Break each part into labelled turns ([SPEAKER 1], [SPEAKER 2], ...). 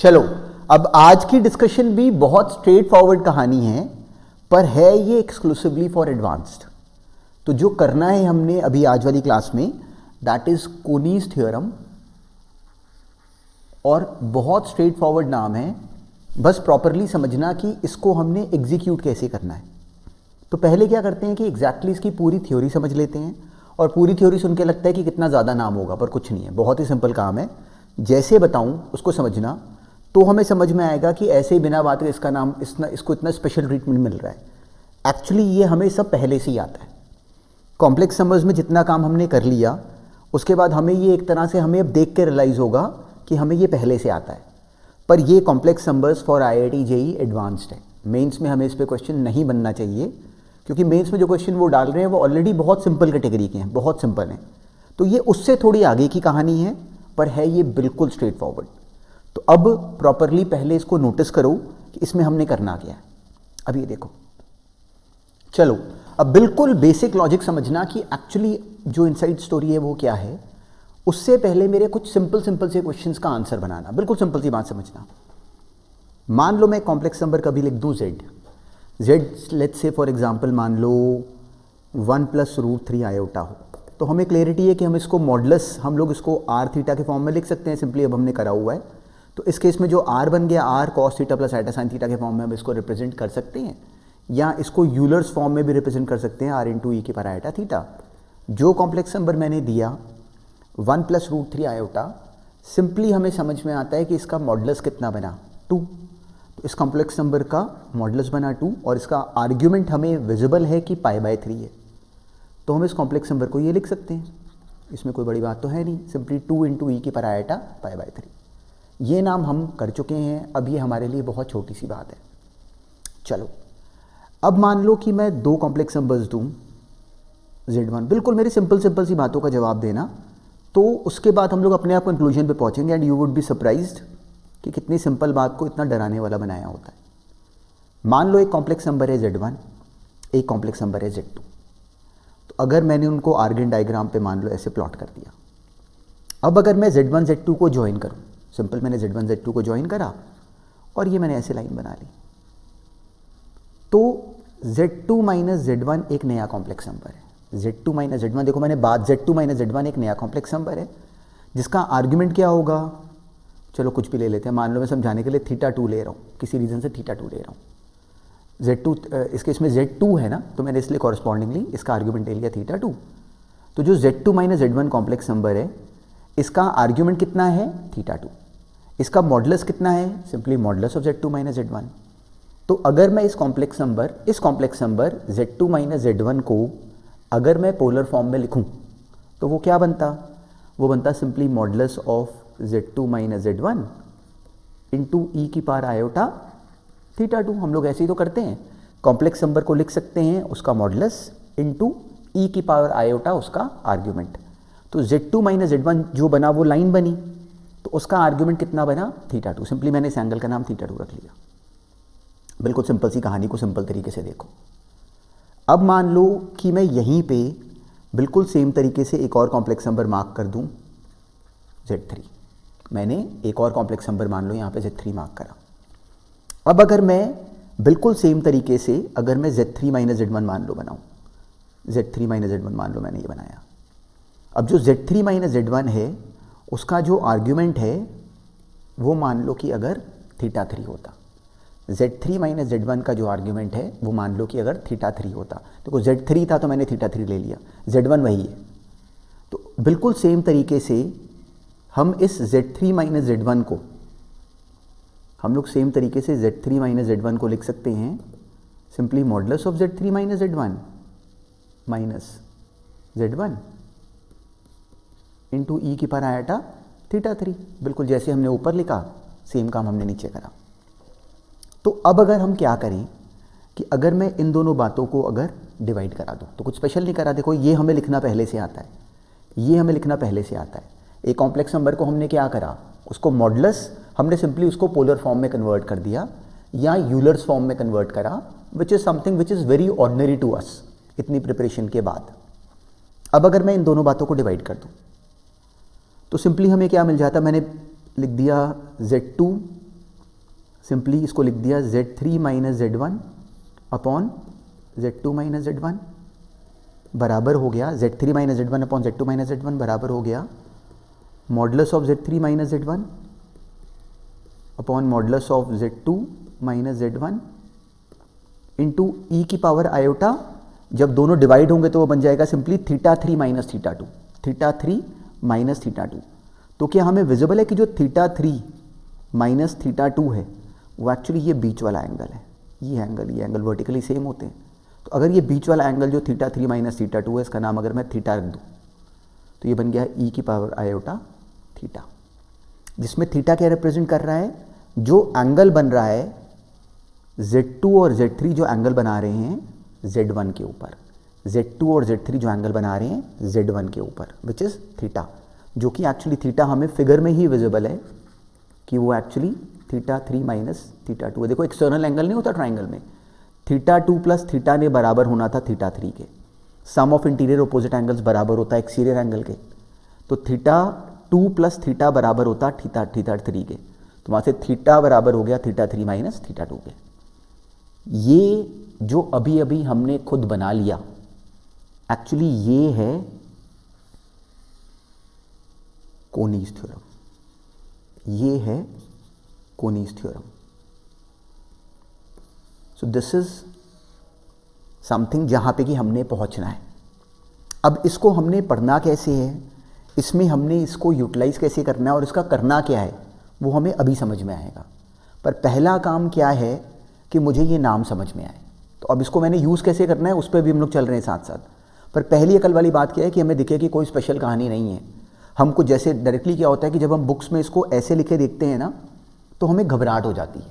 [SPEAKER 1] चलो, अब आज की डिस्कशन भी बहुत स्ट्रेट फॉरवर्ड कहानी है, पर है ये एक्सक्लूसिवली फॉर एडवांस्ड। तो जो करना है हमने अभी आज वाली क्लास में, दैट इज कोनीज थ्योरम, और बहुत स्ट्रेट फॉरवर्ड नाम है, बस प्रॉपरली समझना कि इसको हमने एग्जीक्यूट कैसे करना है। तो पहले क्या करते हैं कि एग्जैक्टली इसकी पूरी थ्योरी समझ लेते हैं, और पूरी थ्योरी सुन के लगता है कि कितना ज़्यादा नाम होगा, पर कुछ नहीं है, बहुत ही सिंपल काम है। जैसे बताऊं उसको समझना, तो हमें समझ में आएगा कि ऐसे ही बिना बात के इसका नाम इसको इतना स्पेशल ट्रीटमेंट मिल रहा है। एक्चुअली ये हमें सब पहले से ही आता है। कॉम्प्लेक्स नंबर्स में जितना काम हमने कर लिया, उसके बाद हमें ये एक तरह से हमें अब देख के रियलाइज़ होगा कि हमें ये पहले से आता है। पर ये complex numbers for IIT JEE advanced है। मेंस में हमें इस पर क्वेश्चन नहीं बनना चाहिए, क्योंकि मेंस में जो क्वेश्चन वो डाल रहे हैं वो ऑलरेडी बहुत सिंपल कैटेगरी के हैं, बहुत सिंपल हैं। तो ये उससे थोड़ी आगे की कहानी है, पर है ये बिल्कुल स्ट्रेट फॉरवर्ड। तो अब प्रॉपरली पहले इसको नोटिस करो कि इसमें हमने करना क्या है। अब ये देखो, चलो अब बिल्कुल बेसिक लॉजिक समझना कि एक्चुअली जो इनसाइड स्टोरी है वो क्या है। उससे पहले मेरे कुछ सिंपल से क्वेश्चंस का आंसर बनाना, बिल्कुल सिंपल सी बात समझना। मान लो मैं कॉम्प्लेक्स नंबर कभी लिख दूं z let's say for example मान लो 1 + √3 आयोटा हो, तो हमें क्लैरिटी है कि हम इसको मॉडुलस, हम लोग इसको r थीटा के फॉर्म में लिख सकते हैं सिंपली। अब हमने करा हुआ है, तो इस केस में जो r बन गया r cos theta + iota sin theta के फॉर्म में हम इसको रिप्रेजेंट कर सकते हैं, या इसको यूलर्स फॉर्म में भी रिप्रेजेंट कर सकते हैं r × e⁻ आइटा थीटा। जो कॉम्प्लेक्स नंबर मैंने दिया 1 + √3 आयोटा, सिंपली हमें समझ में आता है कि इसका मॉडुलस कितना बना 2। तो इस कॉम्प्लेक्स नंबर का मॉडुलस बना 2, और इसका आर्ग्यूमेंट हमें विजिबल है कि π/3 है। तो हम इस कॉम्प्लेक्स नंबर को ये लिख सकते हैं, इसमें कोई बड़ी बात तो है नहीं, सिंपली 2 × e⁻ आइटा π/3। ये नाम हम कर चुके हैं, अब ये हमारे लिए बहुत छोटी सी बात है। चलो अब मान लो कि मैं 2 कॉम्प्लेक्स नंबर्स दूँ z1, बिल्कुल मेरी सिंपल सी बातों का जवाब देना, तो उसके बाद हम लोग अपने आप कंक्लूजन पे पहुंचेंगे, and you would be surprised कि कितनी सिंपल बात को इतना डराने वाला बनाया होता है। मान लो एक कॉम्प्लेक्स नंबर है z1, एक कॉम्प्लेक्स नंबर है z2। तो अगर मैंने उनको आर्गन डायग्राम पे मान लो ऐसे प्लॉट कर दिया, अब अगर मैं z1 z2 को ज्वाइन करूं, सिंपल मैंने z1 z2 को ज्वाइन करा और ये मैंने ऐसे लाइन बना ली, तो z2 - z1 एक नया कॉम्प्लेक्स नंबर है। z2 - z1, देखो मैंने बात, z2 - z1 एक नया कॉम्प्लेक्स नंबर है जिसका आर्ग्यूमेंट क्या होगा, चलो कुछ भी ले लेते हैं। मान लो मैं समझाने के लिए θ2 ले रहा हूँ, किसी रीज़न से θ2 ले रहा हूँ। z2 इसके इसमें z2 है ना, तो मैंने इसलिए कॉरस्पॉन्डिंगली इसका आर्ग्यूमेंट ले लिया θ2। तो जो z2 - z1 कॉम्प्लेक्स नंबर है, इसका आर्ग्यूमेंट कितना है θ2, इसका मॉडुलस कितना है, simply modulus of z2 - z1। तो अगर मैं इस कॉम्प्लेक्स नंबर z2 - z1 को अगर मैं पोलर फॉर्म में लिखूं, तो वो क्या बनता, वो बनता simply modulus of z2 - z1 into e⁻ iota θ2। हम लोग ऐसे ही तो करते हैं, कॉम्प्लेक्स नंबर को लिख सकते हैं उसका मॉडुलस इंटू e⁻ आयोटा उसका आर्ग्यूमेंट। तो z2 - z1 जो बना वो लाइन बनी, तो उसका आर्ग्यूमेंट कितना बना θ2। सिंपली मैंने इस एंगल का नाम θ2 रख लिया। बिल्कुल सिंपल सी कहानी को सिंपल तरीके से देखो। अब मान लो कि मैं यहीं पे बिल्कुल सेम तरीके से एक और कॉम्प्लेक्स नंबर मार्क कर दूं z3। मैंने एक और कॉम्प्लेक्स नंबर मान लो यहाँ पे z3 मार्क करा। अब अगर मैं बिल्कुल सेम तरीके से अगर मैं z3 - z1 मान लो बनाऊँ, z3 - z1 मान लो मैंने ये बनाया। अब जो z3 - z1 है उसका जो आर्ग्यूमेंट है वो मान लो कि अगर θ3 होता, z3 - z1 का जो आर्ग्यूमेंट है वो मान लो कि अगर θ3 होता। देखो z3 था तो मैंने θ3 ले लिया, z1 वही है। तो बिल्कुल सेम तरीके से हम इस z3 - z1 को, हम लोग सेम तरीके से z3 - z1 को लिख सकते हैं simply modulus of z3 - z1 minus z1 into e⁻ iota θ3। बिल्कुल जैसे हमने ऊपर लिखा सेम काम हमने नीचे करा। तो अब अगर हम क्या करें कि अगर मैं इन दोनों बातों को अगर डिवाइड करा दूं, तो कुछ स्पेशल नहीं करा, देखो ये हमें लिखना पहले से आता है, ये हमें लिखना पहले से आता है। एक कॉम्प्लेक्स नंबर को हमने क्या करा, उसको मॉडुलस हमने सिंपली उसको पोलर फॉर्म में कन्वर्ट कर दिया या यूलर्स फॉर्म में कन्वर्ट करा, which is something which is very ordinary to us इतनी प्रिपरेशन के बाद। अब अगर मैं इन दोनों बातों को डिवाइड कर दूं, तो सिंपली हमें क्या मिल जाता, मैंने लिख दिया z2 सिंपली इसको लिख दिया Z3 minus Z1 upon Z2 minus Z1 बराबर हो गया Z3 minus Z1 upon Z2 minus Z1 बराबर हो गया modulus of Z3 minus Z1 upon modulus of Z2 minus Z1 into ई की पावर आयोटा। जब दोनों डिवाइड होंगे तो वो बन जाएगा सिंपली θ3 माइनस θ2, θ3 माइनस θ2। तो क्या हमें विजिबल है कि जो θ3 माइनस θ2 है वो एक्चुअली ये बीच वाला एंगल है। ये एंगल वर्टिकली सेम होते हैं। तो अगर ये बीच वाला एंगल जो θ3 माइनस θ2 है, इसका नाम अगर मैं θ रख दूँ तो ये बन गया ई की पावर आयोटा θ, जिसमें θ क्या रिप्रेजेंट कर रहा है, जो एंगल बन रहा है Z2 और Z3 जो एंगल बना रहे हैं Z1 के ऊपर, Z2 और Z3 जो एंगल बना रहे हैं Z1 के ऊपर, विच इज़ θ, जो कि एक्चुअली θ हमें फिगर में ही विजिबल है कि वो एक्चुअली θ3 माइनस θ2 है। देखो एक्सटर्नल एंगल नहीं होता ट्राइंगल में, θ2 प्लस θ ने बराबर होना था θ3 के। सम ऑफ इंटीरियर अपोजिट एंगल्स बराबर होता है एक्सटीरियर एंगल के, तो θ2 प्लस θ बराबर होता θ3 के। तो वहाँ से θ बराबर हो गया θ3 माइनस θ2 के। ये जो अभी अभी हमने खुद बना लिया एक्चुअली ये है कोनीज थ्योरम, ये है Coni's theorem. So this is something जहाँ पे कि हमने पहुँचना है। अब इसको हमने पढ़ना कैसे है, इसमें हमने इसको यूटिलाइज कैसे करना है और इसका करना क्या है वो हमें अभी समझ में आएगा। पर पहला काम क्या है कि मुझे ये नाम समझ में आए। तो अब इसको मैंने यूज़ कैसे करना है उस पर भी हम लोग चल रहे हैं साथ साथ। पर पहली अकल वाली बात क्या है कि हमें दिखे कि कोई स्पेशल कहानी नहीं है। हमको जैसे डायरेक्टली क्या होता है कि जब हम बुक्स में इसको ऐसे लिखे देखते हैं ना तो हमें घबराहट हो जाती है।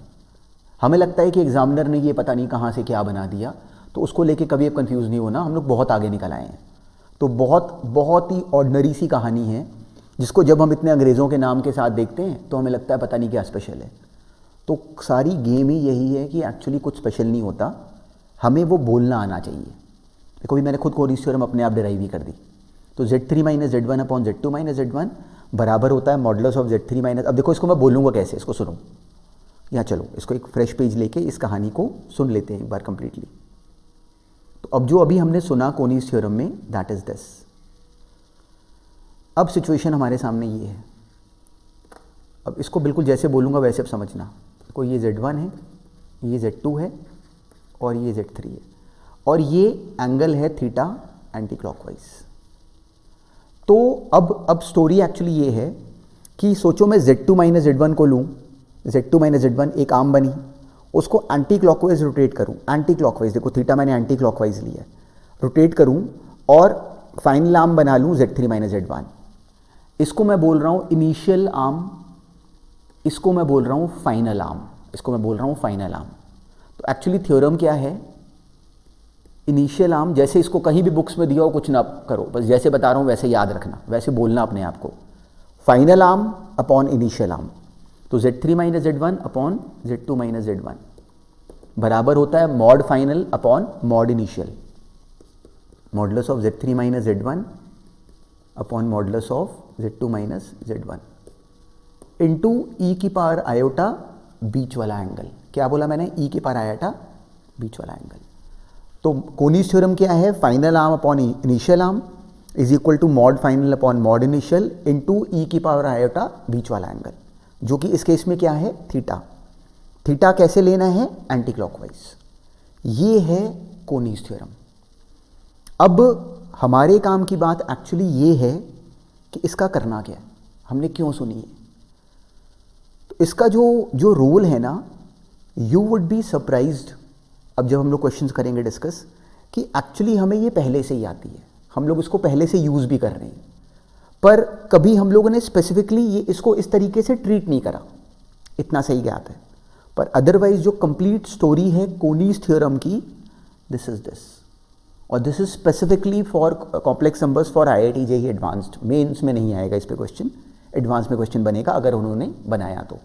[SPEAKER 1] हमें लगता है कि एग्जामिनर ने ये पता नहीं कहाँ से क्या बना दिया, तो उसको लेके कभी अब कंफ्यूज नहीं होना, हम लोग बहुत आगे निकल आए हैं। तो बहुत ही ऑर्डिनरी सी कहानी है जिसको जब हम इतने अंग्रेज़ों के नाम के साथ देखते हैं तो हमें लगता है पता नहीं क्या स्पेशल है। तो सारी गेम ही यही है कि एक्चुअली कुछ स्पेशल नहीं होता, हमें वो बोलना आना चाहिए। देखो भी मैंने खुद कोनीज थ्योरम अपने आप डिराइव ही कर दी। तो Z3 minus Z1 upon Z2 minus Z1 बराबर होता है मॉडुलस ऑफ Z3 माइनस। अब देखो इसको मैं बोलूँगा कैसे, इसको सुनो। यहाँ चलो इसको एक फ्रेश पेज लेके इस कहानी को सुन लेते हैं एक बार कंप्लीटली। तो अब जो अभी हमने सुना कोनीज थ्योरम में, दैट इज दिस। अब सिचुएशन हमारे सामने ये है। अब इसको बिल्कुल जैसे बोलूँगा वैसे अब समझना। कोई ये Z1 है, ये Z2 है और ये Z3 है और ये एंगल है थीटा एंटी क्लॉकवाइज। तो अब स्टोरी एक्चुअली ये है कि सोचो मैं Z2 माइनस Z1 को लूँ, Z2 माइनस Z1 एक आर्म बनी, उसको एंटी क्लॉकवाइज रोटेट करूँ। एंटी क्लॉकवाइज, देखो थीटा मैंने एंटी क्लॉकवाइज लिया, रोटेट करूँ और फाइनल आर्म बना लूँ Z3 माइनस Z1। इसको मैं बोल रहा हूँ इनिशियल आर्म, इसको मैं बोल रहा हूँ फाइनल आर्म, इसको मैं बोल रहा हूँ फाइनल आर्म। तो एक्चुअली थ्योरम क्या है, इनिशियल आर्म, जैसे इसको कहीं भी बुक्स में दिया हो कुछ ना करो, बस जैसे बता रहा हूँ वैसे याद रखना, वैसे बोलना अपने आप को। Final arm upon initial arm, तो Z3 minus Z1 upon Z2 minus Z1 बराबर होता है mod final upon mod initial, modulus of Z3 minus Z1 upon modulus of Z2 minus Z1 into ई की पावर आयोटा बीच वाला angle. क्या बोला मैंने, ई की पावर आयोटा बीच वाला एंगल। तो कोनीज थ्योरम क्या है, final arm upon initial arm is equal to mod final upon mod initial into ई की पावर आयोटा बीच वाला एंगल, जो कि इस केस में क्या है थीटा। थीटा कैसे लेना है, एंटी क्लॉकवाइज। ये है कोनीज थ्योरम। अब हमारे काम की बात एक्चुअली ये है कि इसका करना क्या है, हमने क्यों सुनी है। तो इसका जो रोल है ना, यू वुड बी सरप्राइज्ड अब जब हम लोग क्वेश्चंस करेंगे डिस्कस, कि एक्चुअली हमें ये पहले से ही आती है, हम लोग इसको पहले से यूज़ भी कर रहे हैं, पर कभी हम लोगों ने स्पेसिफिकली ये इसको इस तरीके से ट्रीट नहीं करा, इतना सही ज्ञात है। पर अदरवाइज जो कंप्लीट स्टोरी है कोनीज थ्योरम की, दिस इज दिस, और this is specifically for complex numbers for IIT JEE advanced. Mains में नहीं आएगा इस पे क्वेश्चन, एडवांस में क्वेश्चन बनेगा अगर उन्होंने बनाया तो,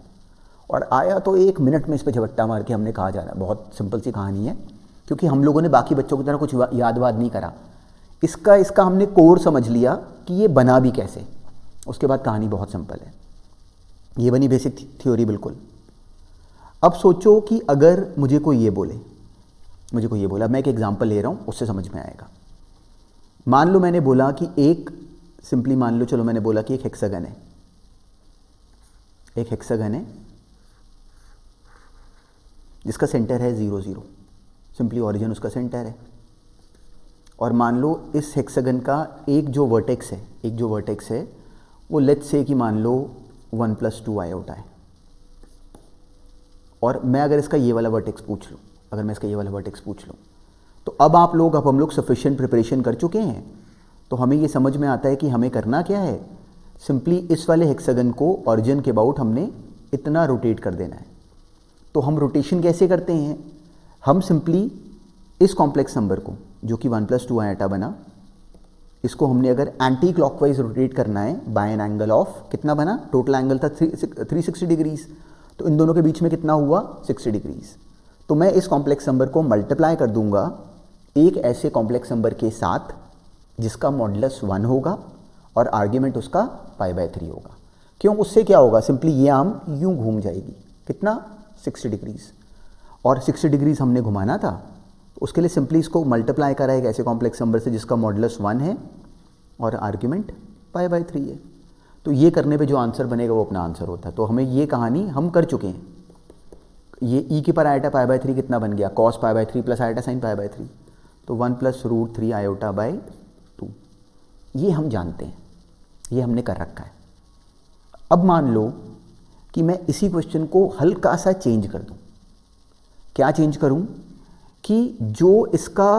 [SPEAKER 1] और आया तो 1 मिनट में इस पर झपट्टा मार के हमने कहा जा रहा है। बहुत सिंपल सी कहानी है, क्योंकि हम लोगों ने बाकी बच्चों की तरह कुछ याद वाद नहीं करा, इसका हमने कोर समझ लिया कि ये बना भी कैसे, उसके बाद कहानी बहुत सिंपल है। ये बनी बेसिक थ्योरी बिल्कुल। अब सोचो कि अगर मुझे कोई ये बोला, मैं एक एग्जांपल ले रहा हूँ, उससे समझ में आएगा। मान लो मैंने बोला कि सिंपली मान लो, चलो मैंने बोला कि एक हेक्सागन है जिसका सेंटर है 0 0, सिंपली ओरिजिन उसका सेंटर है। और मान लो इस हेक्सागन का एक जो वर्टेक्स है वो लेट्स से कि मान लो 1 + 2 आयोटा है। और मैं अगर इसका ये वाला वर्टेक्स पूछ लूँ, तो अब हम लोग सफिशिएंट प्रिपरेशन कर चुके हैं, तो हमें ये समझ में आता है कि हमें करना क्या है। सिंपली इस वाले हेक्सागन को ओरिजिन के अबाउट हमने इतना रोटेट कर देना है। तो हम रोटेशन कैसे करते हैं, हम सिंपली इस कॉम्प्लेक्स नंबर को जो कि 1 + 2 आयोटा बना, इसको हमने अगर एंटी क्लॉकवाइज रोटेट करना है बाय एन एंगल ऑफ, कितना बना, टोटल एंगल था 360 डिग्रीज, तो इन दोनों के बीच में कितना हुआ 60 डिग्रीज। तो मैं इस कॉम्प्लेक्स नंबर को मल्टीप्लाई कर दूंगा एक ऐसे कॉम्प्लेक्स नंबर के साथ जिसका मॉडुलस 1 होगा और आर्ग्यूमेंट उसका π/3 होगा। क्यों, उससे क्या होगा, सिंपली ये आर्म यूं घूम जाएगी, कितना 60 डिग्रीज, और 60 डिग्रीज हमने घुमाना था, उसके लिए सिंपली इसको मल्टीप्लाई करा एक ऐसे कॉम्प्लेक्स नंबर से जिसका मॉडुलस 1 है और आर्ग्यूमेंट π/3 है। तो ये करने पे जो आंसर बनेगा वो अपना आंसर होता है। तो हमें ये कहानी हम कर चुके हैं। ये e की पर आयोटा π/3 कितना बन गया, cos π/3 + आयोटा sin π/3, तो 1 + √3 आयोटा/2, ये हम जानते हैं, ये हमने कर रखा है। अब मान लो कि मैं इसी क्वेश्चन को हल्का सा चेंज कर दूं। क्या चेंज करूं कि जो इसका,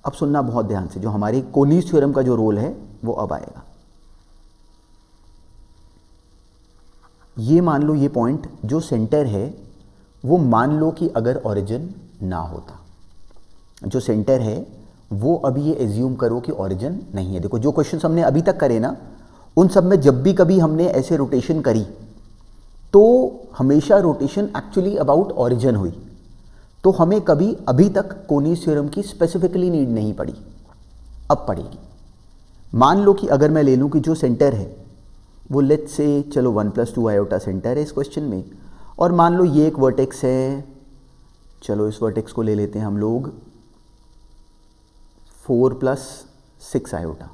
[SPEAKER 1] अब सुनना बहुत ध्यान से, जो हमारे कोनीज थ्योरम का जो रोल है वो अब आएगा। ये मान लो ये पॉइंट जो सेंटर है वो मान लो कि अगर ओरिजिन ना होता, जो सेंटर है वो अभी ये एज्यूम करो कि ओरिजिन नहीं है। देखो जो क्वेश्चंस हमने अभी तक करे ना, उन सब में जब भी कभी हमने ऐसे रोटेशन करी तो हमेशा रोटेशन एक्चुअली अबाउट ओरिजिन हुई, तो हमें कभी अभी तक कोनीज थ्योरम की स्पेसिफिकली नीड नहीं पड़ी, अब पड़ेगी। मान लो कि अगर मैं ले लूँ कि जो सेंटर है वो लेट्स से, चलो 1 + 2 आयोटा सेंटर है इस क्वेश्चन में, और मान लो ये एक वर्टेक्स है, चलो इस वर्टेक्स को ले लेते हैं हम लोग 4 + 6 आयोटा,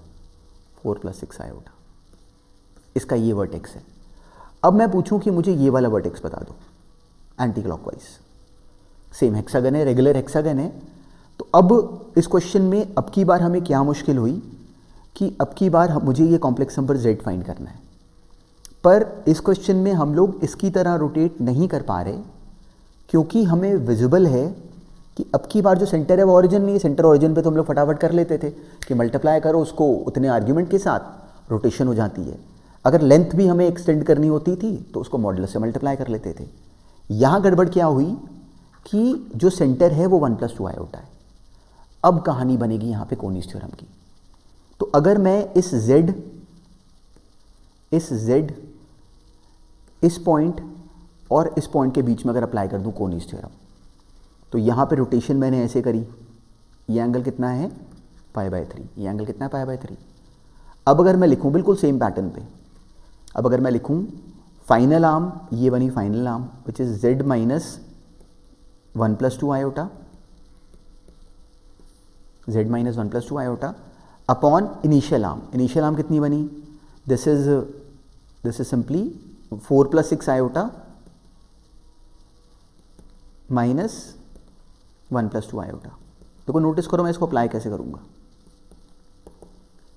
[SPEAKER 1] इसका ये वर्टेक्स है। अब मैं पूछूं कि मुझे ये वाला वर्टेक्स बता दो एंटी क्लॉकवाइज, सेम हेक्सागन है, रेगुलर हेक्सागन है। तो अब इस क्वेश्चन में अब की बार हमें क्या मुश्किल हुई कि अब की बार मुझे ये कॉम्प्लेक्स नंबर z फाइंड करना है, पर इस क्वेश्चन में हम लोग इसकी तरह रोटेट नहीं कर पा रहे क्योंकि हमें विजिबल है कि अब की बार जो सेंटर है वो ओरिजिन नहीं है। सेंटर ओरिजिन पे तो हम लोग फटाफट कर लेते थे कि मल्टीप्लाई करो उसको उतने आर्ग्यूमेंट के साथ, रोटेशन हो जाती है। अगर लेंथ भी हमें एक्सटेंड करनी होती थी तो उसको मॉडुलस से मल्टीप्लाई कर लेते थे। यहाँ गड़बड़ क्या हुई कि जो सेंटर है वो 1 + 2 आयोटा है। अब कहानी बनेगी यहाँ पे कोनीज थ्योरम की। तो अगर मैं इस z, इस पॉइंट और इस पॉइंट के बीच में अगर अप्लाई कर दूं कोनीज थ्योरम, तो यहाँ पे रोटेशन मैंने ऐसे करी, ये एंगल कितना है π/3, ये एंगल कितना है π/3। अब अगर मैं लिखूं बिल्कुल सेम पैटर्न पे, अब अगर मैं लिखूं फाइनल आर्म, ये बनी final arm which is z - 1 + 2 iota, z - 1 + 2 iota upon initial arm. Initial arm कितनी बनी, this is simply 4 + 6 iota minus 1 + 2 iota. देखो नोटिस करो मैं इसको अप्लाई कैसे करूंगा।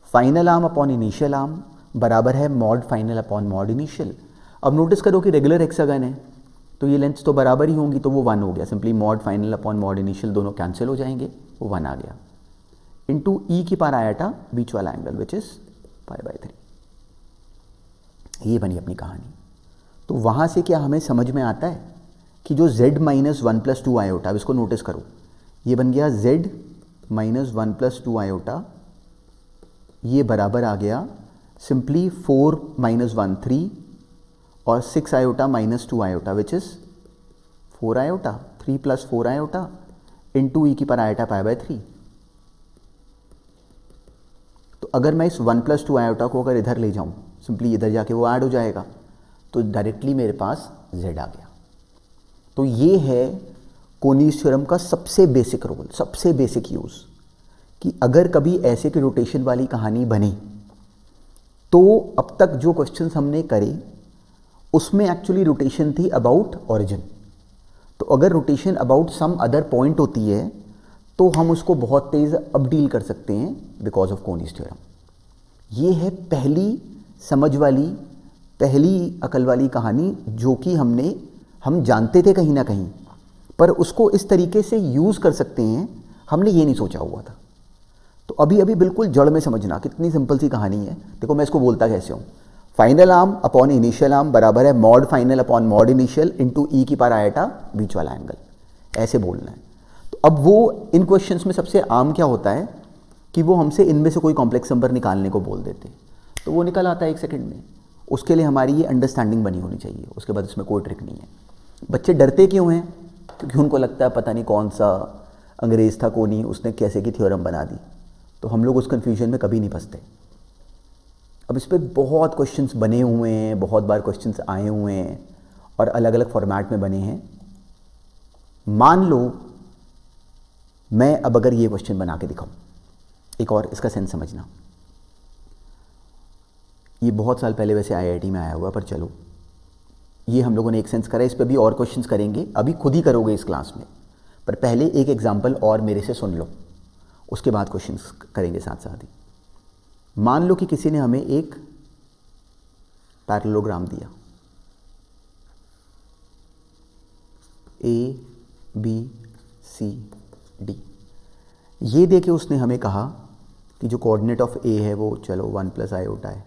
[SPEAKER 1] Final arm upon initial arm बराबर है mod final upon mod initial. अब नोटिस करो कि रेगुलर हेक्सागन है तो ये लेंथ्स तो बराबर ही होंगी, तो वो 1 हो गया। Simply mod final upon mod initial दोनों कैंसिल हो जाएंगे, वो 1 आ गया, इंटू ई की पावर आयोटा बीच वाला एंगल विच इज π/3। ये बनी अपनी कहानी। तो वहाँ से क्या हमें समझ में आता है कि जो z - 1 + 2 आयोटा, अब इसको नोटिस करो, ये बन गया z - 1 + 2 आयोटा, ये बराबर आ गया सिंपली 4 - 1 3 और 6 iota - 2 iota which is 4 iota, 3 + 4 iota into ई की पावर आयोटा π/3। तो अगर मैं इस 1 + 2 आयोटा को अगर इधर ले जाऊं, सिंपली इधर जाके वो ऐड हो जाएगा, तो डायरेक्टली मेरे पास z आ गया। तो ये है कोनीज थ्योरम का सबसे बेसिक रोल, सबसे बेसिक यूज़, कि अगर कभी ऐसे की रोटेशन वाली कहानी बने तो अब तक जो क्वेश्चंस हमने करे उसमें एक्चुअली रोटेशन थी अबाउट ऑरिजिन। तो अगर rotation about some other point होती है तो हम उसको बहुत तेज़ अब डील कर सकते हैं बिकॉज ऑफ कोनीज थ्योरम। ये है पहली समझ वाली, पहली अकल वाली कहानी जो कि हम जानते थे कहीं ना कहीं, पर उसको इस तरीके से यूज़ कर सकते हैं हमने ये नहीं सोचा हुआ था। तो अभी अभी बिल्कुल जड़ में समझना, कितनी सिंपल सी कहानी है। देखो मैं इसको बोलता कैसे हूँ, final arm upon initial arm बराबर है mod final upon mod initial into ई की पावर आयटा बीच वाला एंगल, ऐसे बोलना है। तो अब वो इन क्वेश्चंस में सबसे आम क्या होता है कि वो हमसे इनमें से कोई कॉम्प्लेक्स नंबर निकालने को बोल देते हैं, तो वो निकल आता है 1 सेकंड में। उसके लिए हमारी ये अंडरस्टैंडिंग बनी होनी चाहिए, उसके बाद इसमें कोई ट्रिक नहीं है। बच्चे डरते क्यों हैं? क्योंकि उनको लगता है पता नहीं कौन सा अंग्रेज़ था कोनी, उसने कैसे की थ्योरम बना दी। तो हम लोग उस कन्फ्यूजन में कभी नहीं फंसते। अब इस पर बहुत क्वेश्चंस बने हुए हैं, बहुत बार क्वेश्चंस आए हुए हैं और अलग अलग फॉर्मेट में बने हैं। मान लो मैं अब अगर ये क्वेश्चन बना के दिखाऊं, एक और इसका सेंस समझना। ये बहुत साल पहले वैसे आईआईटी में आया हुआ, पर चलो ये हम लोगों ने एक सेंस करा, इस पर भी और क्वेश्चंस करेंगे, अभी खुद ही करोगे इस क्लास में। पर पहले एक एग्जाम्पल और मेरे से सुन लो, उसके बाद क्वेश्चंस करेंगे साथ साथ ही। मान लो कि किसी ने हमें एक पैरेललोग्राम दिया, ए बी सी डी। ये देके उसने हमें कहा कि जो कोऑर्डिनेट ऑफ ए है वो चलो 1 प्लस आयोटा है,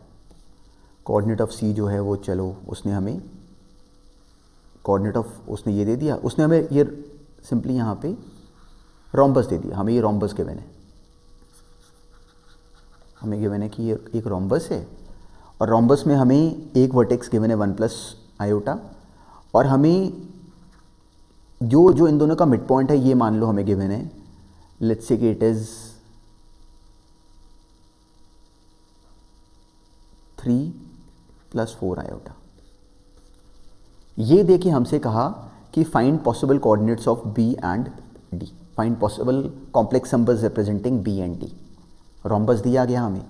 [SPEAKER 1] कोऑर्डिनेट ऑफ सी जो है वो चलो उसने हमें कोऑर्डिनेट ऑफ उसने ये दे दिया, उसने हमें ये सिंपली यहाँ पे रोम्बस दे दिया, हमें ये रोम्बस गिवन है, हमें गिवन है कि ये एक रोम्बस है और रोम्बस में हमें एक वर्टेक्स गिवन है 1 प्लस आयोटा, और हमें जो इन दोनों का मिड पॉइंट है ये मान लो हमें गिवन है, लेट्स से कि इट इज 3 प्लस 4 आयोटा। ये देखिए हमसे कहा कि find possible coordinates of B and D, find possible complex numbers representing B and D. Rhombus दिया गया हमें,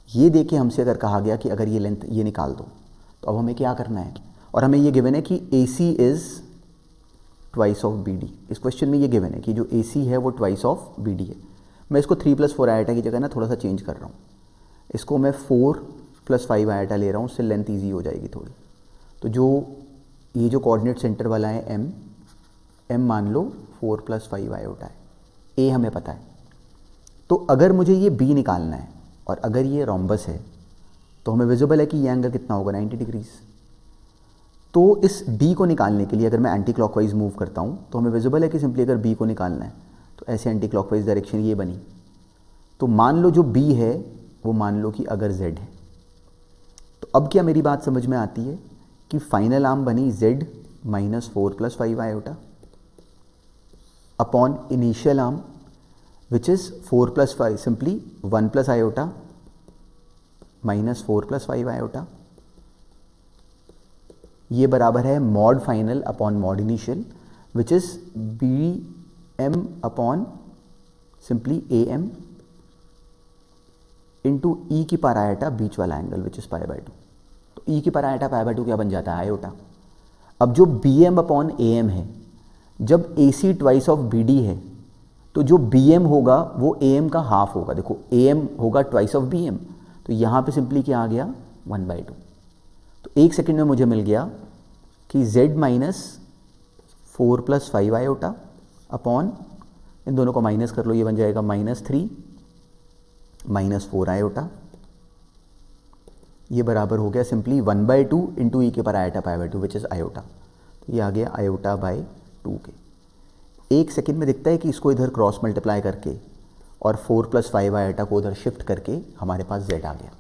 [SPEAKER 1] ये देखिए हमसे अगर कहा गया कि अगर ये लेंथ ये निकाल दो, तो अब हमें क्या करना है, और हमें ये गिवन है कि A C is twice of B D. इस क्वेश्चन में ये गिवन है कि जो ए सी है वो ट्वाइस ऑफ बी डी है। मैं इसको 3 प्लस 4 आयोटा की जगह ना थोड़ा सा चेंज कर रहा हूँ, इसको मैं 4 प्लस 5 आयोटा ले रहा हूँ, उससे लेंथ ईजी हो जाएगी थोड़ी। तो जो ये जो कोऑर्डिनेट सेंटर वाला है एम मान लो 4 प्लस 5 आयोटा है, ए हमें पता है। तो अगर मुझे ये बी निकालना है और अगर ये रोम्बस है तो हमें विजिबल है कि ये एंगल कितना होगा 90 डिग्रीज। तो इस डी को निकालने के लिए अगर मैं एंटी क्लॉकवाइज मूव करता हूँ तो हमें विजिबल है कि सिंपली अगर बी को निकालना है तो ऐसे एंटी क्लॉकवाइज डायरेक्शन ये बनी। तो मान लो जो बी है वो मान लो कि अगर जेड है, तो अब क्या मेरी बात समझ में आती है कि फाइनल आर्म बनी Z minus 4 plus 5 iota upon initial arm which is 4 plus 5 simply 1 plus iota minus 4 plus 5 iota। ये बराबर है mod final upon mod initial which is B M upon simply A M into ई की power iota बीच वाला angle which is pi by 2। तो ई की power iota pi by 2 क्या बन जाता है आयोटा। अब जो B M upon A M है, जब A C twice of B D है तो जो बी एम होगा वो ए एम का हाफ होगा। देखो ए एम होगा ट्वाइस ऑफ बी एम, तो यहाँ पे सिंपली क्या आ गया 1/2। तो 1 सेकेंड में मुझे मिल गया कि z minus 4 plus 5 iota upon इन दोनों को माइनस कर लो, ये बन जाएगा -3 माइनस 4 आयोटा। ये बराबर हो गया सिंपली 1/2 इंटू ई के पर iota pi by 2 which is iota. तो ये आ गया आयोटा बाय 2 के। 1 सेकेंड में दिखता है कि इसको इधर क्रॉस मल्टीप्लाई करके और 4 प्लस 5 आयोटा को उधर शिफ्ट करके हमारे पास z आ गया।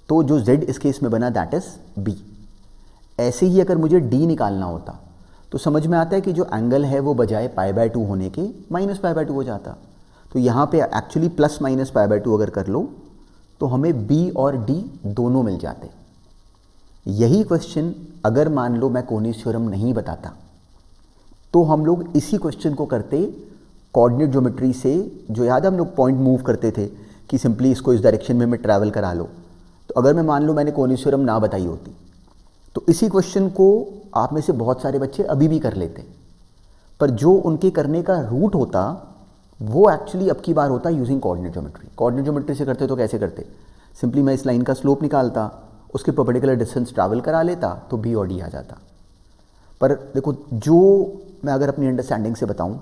[SPEAKER 1] तो जो z इस केस में बना दैट इज b। ऐसे ही अगर मुझे d निकालना होता तो समझ में आता है कि जो एंगल है वो बजाय पाई बाय 2 होने के माइनस पाई बाय 2 हो जाता। तो यहाँ पे actually plus minus pi by 2 अगर कर लो तो हमें b और d दोनों मिल जाते। यही क्वेश्चन अगर मान लो मैं कोनीज थ्योरम नहीं बताता तो हम लोग इसी क्वेश्चन को करते कोऑर्डिनेट ज्योमेट्री से। जो याद हम लोग पॉइंट मूव करते थे कि सिंपली इसको इस डायरेक्शन में मैं ट्रैवल करा लो। तो अगर मैं मान लो मैंने कॉनिस थ्योरम ना बताई होती तो इसी क्वेश्चन को आप में से बहुत सारे बच्चे अभी भी कर लेते, पर जो उनके करने का रूट होता वो एक्चुअली अब की बार होता using coordinate geometry. Coordinate geometry से करते तो कैसे करते, सिंपली मैं इस लाइन का स्लोप निकालता, उसके परपेंडिकुलर डिस्टेंस ट्रैवल करा लेता तो बी और डी आ जाता। पर देखो, जो मैं अगर अपनी अंडरस्टैंडिंग से बताऊं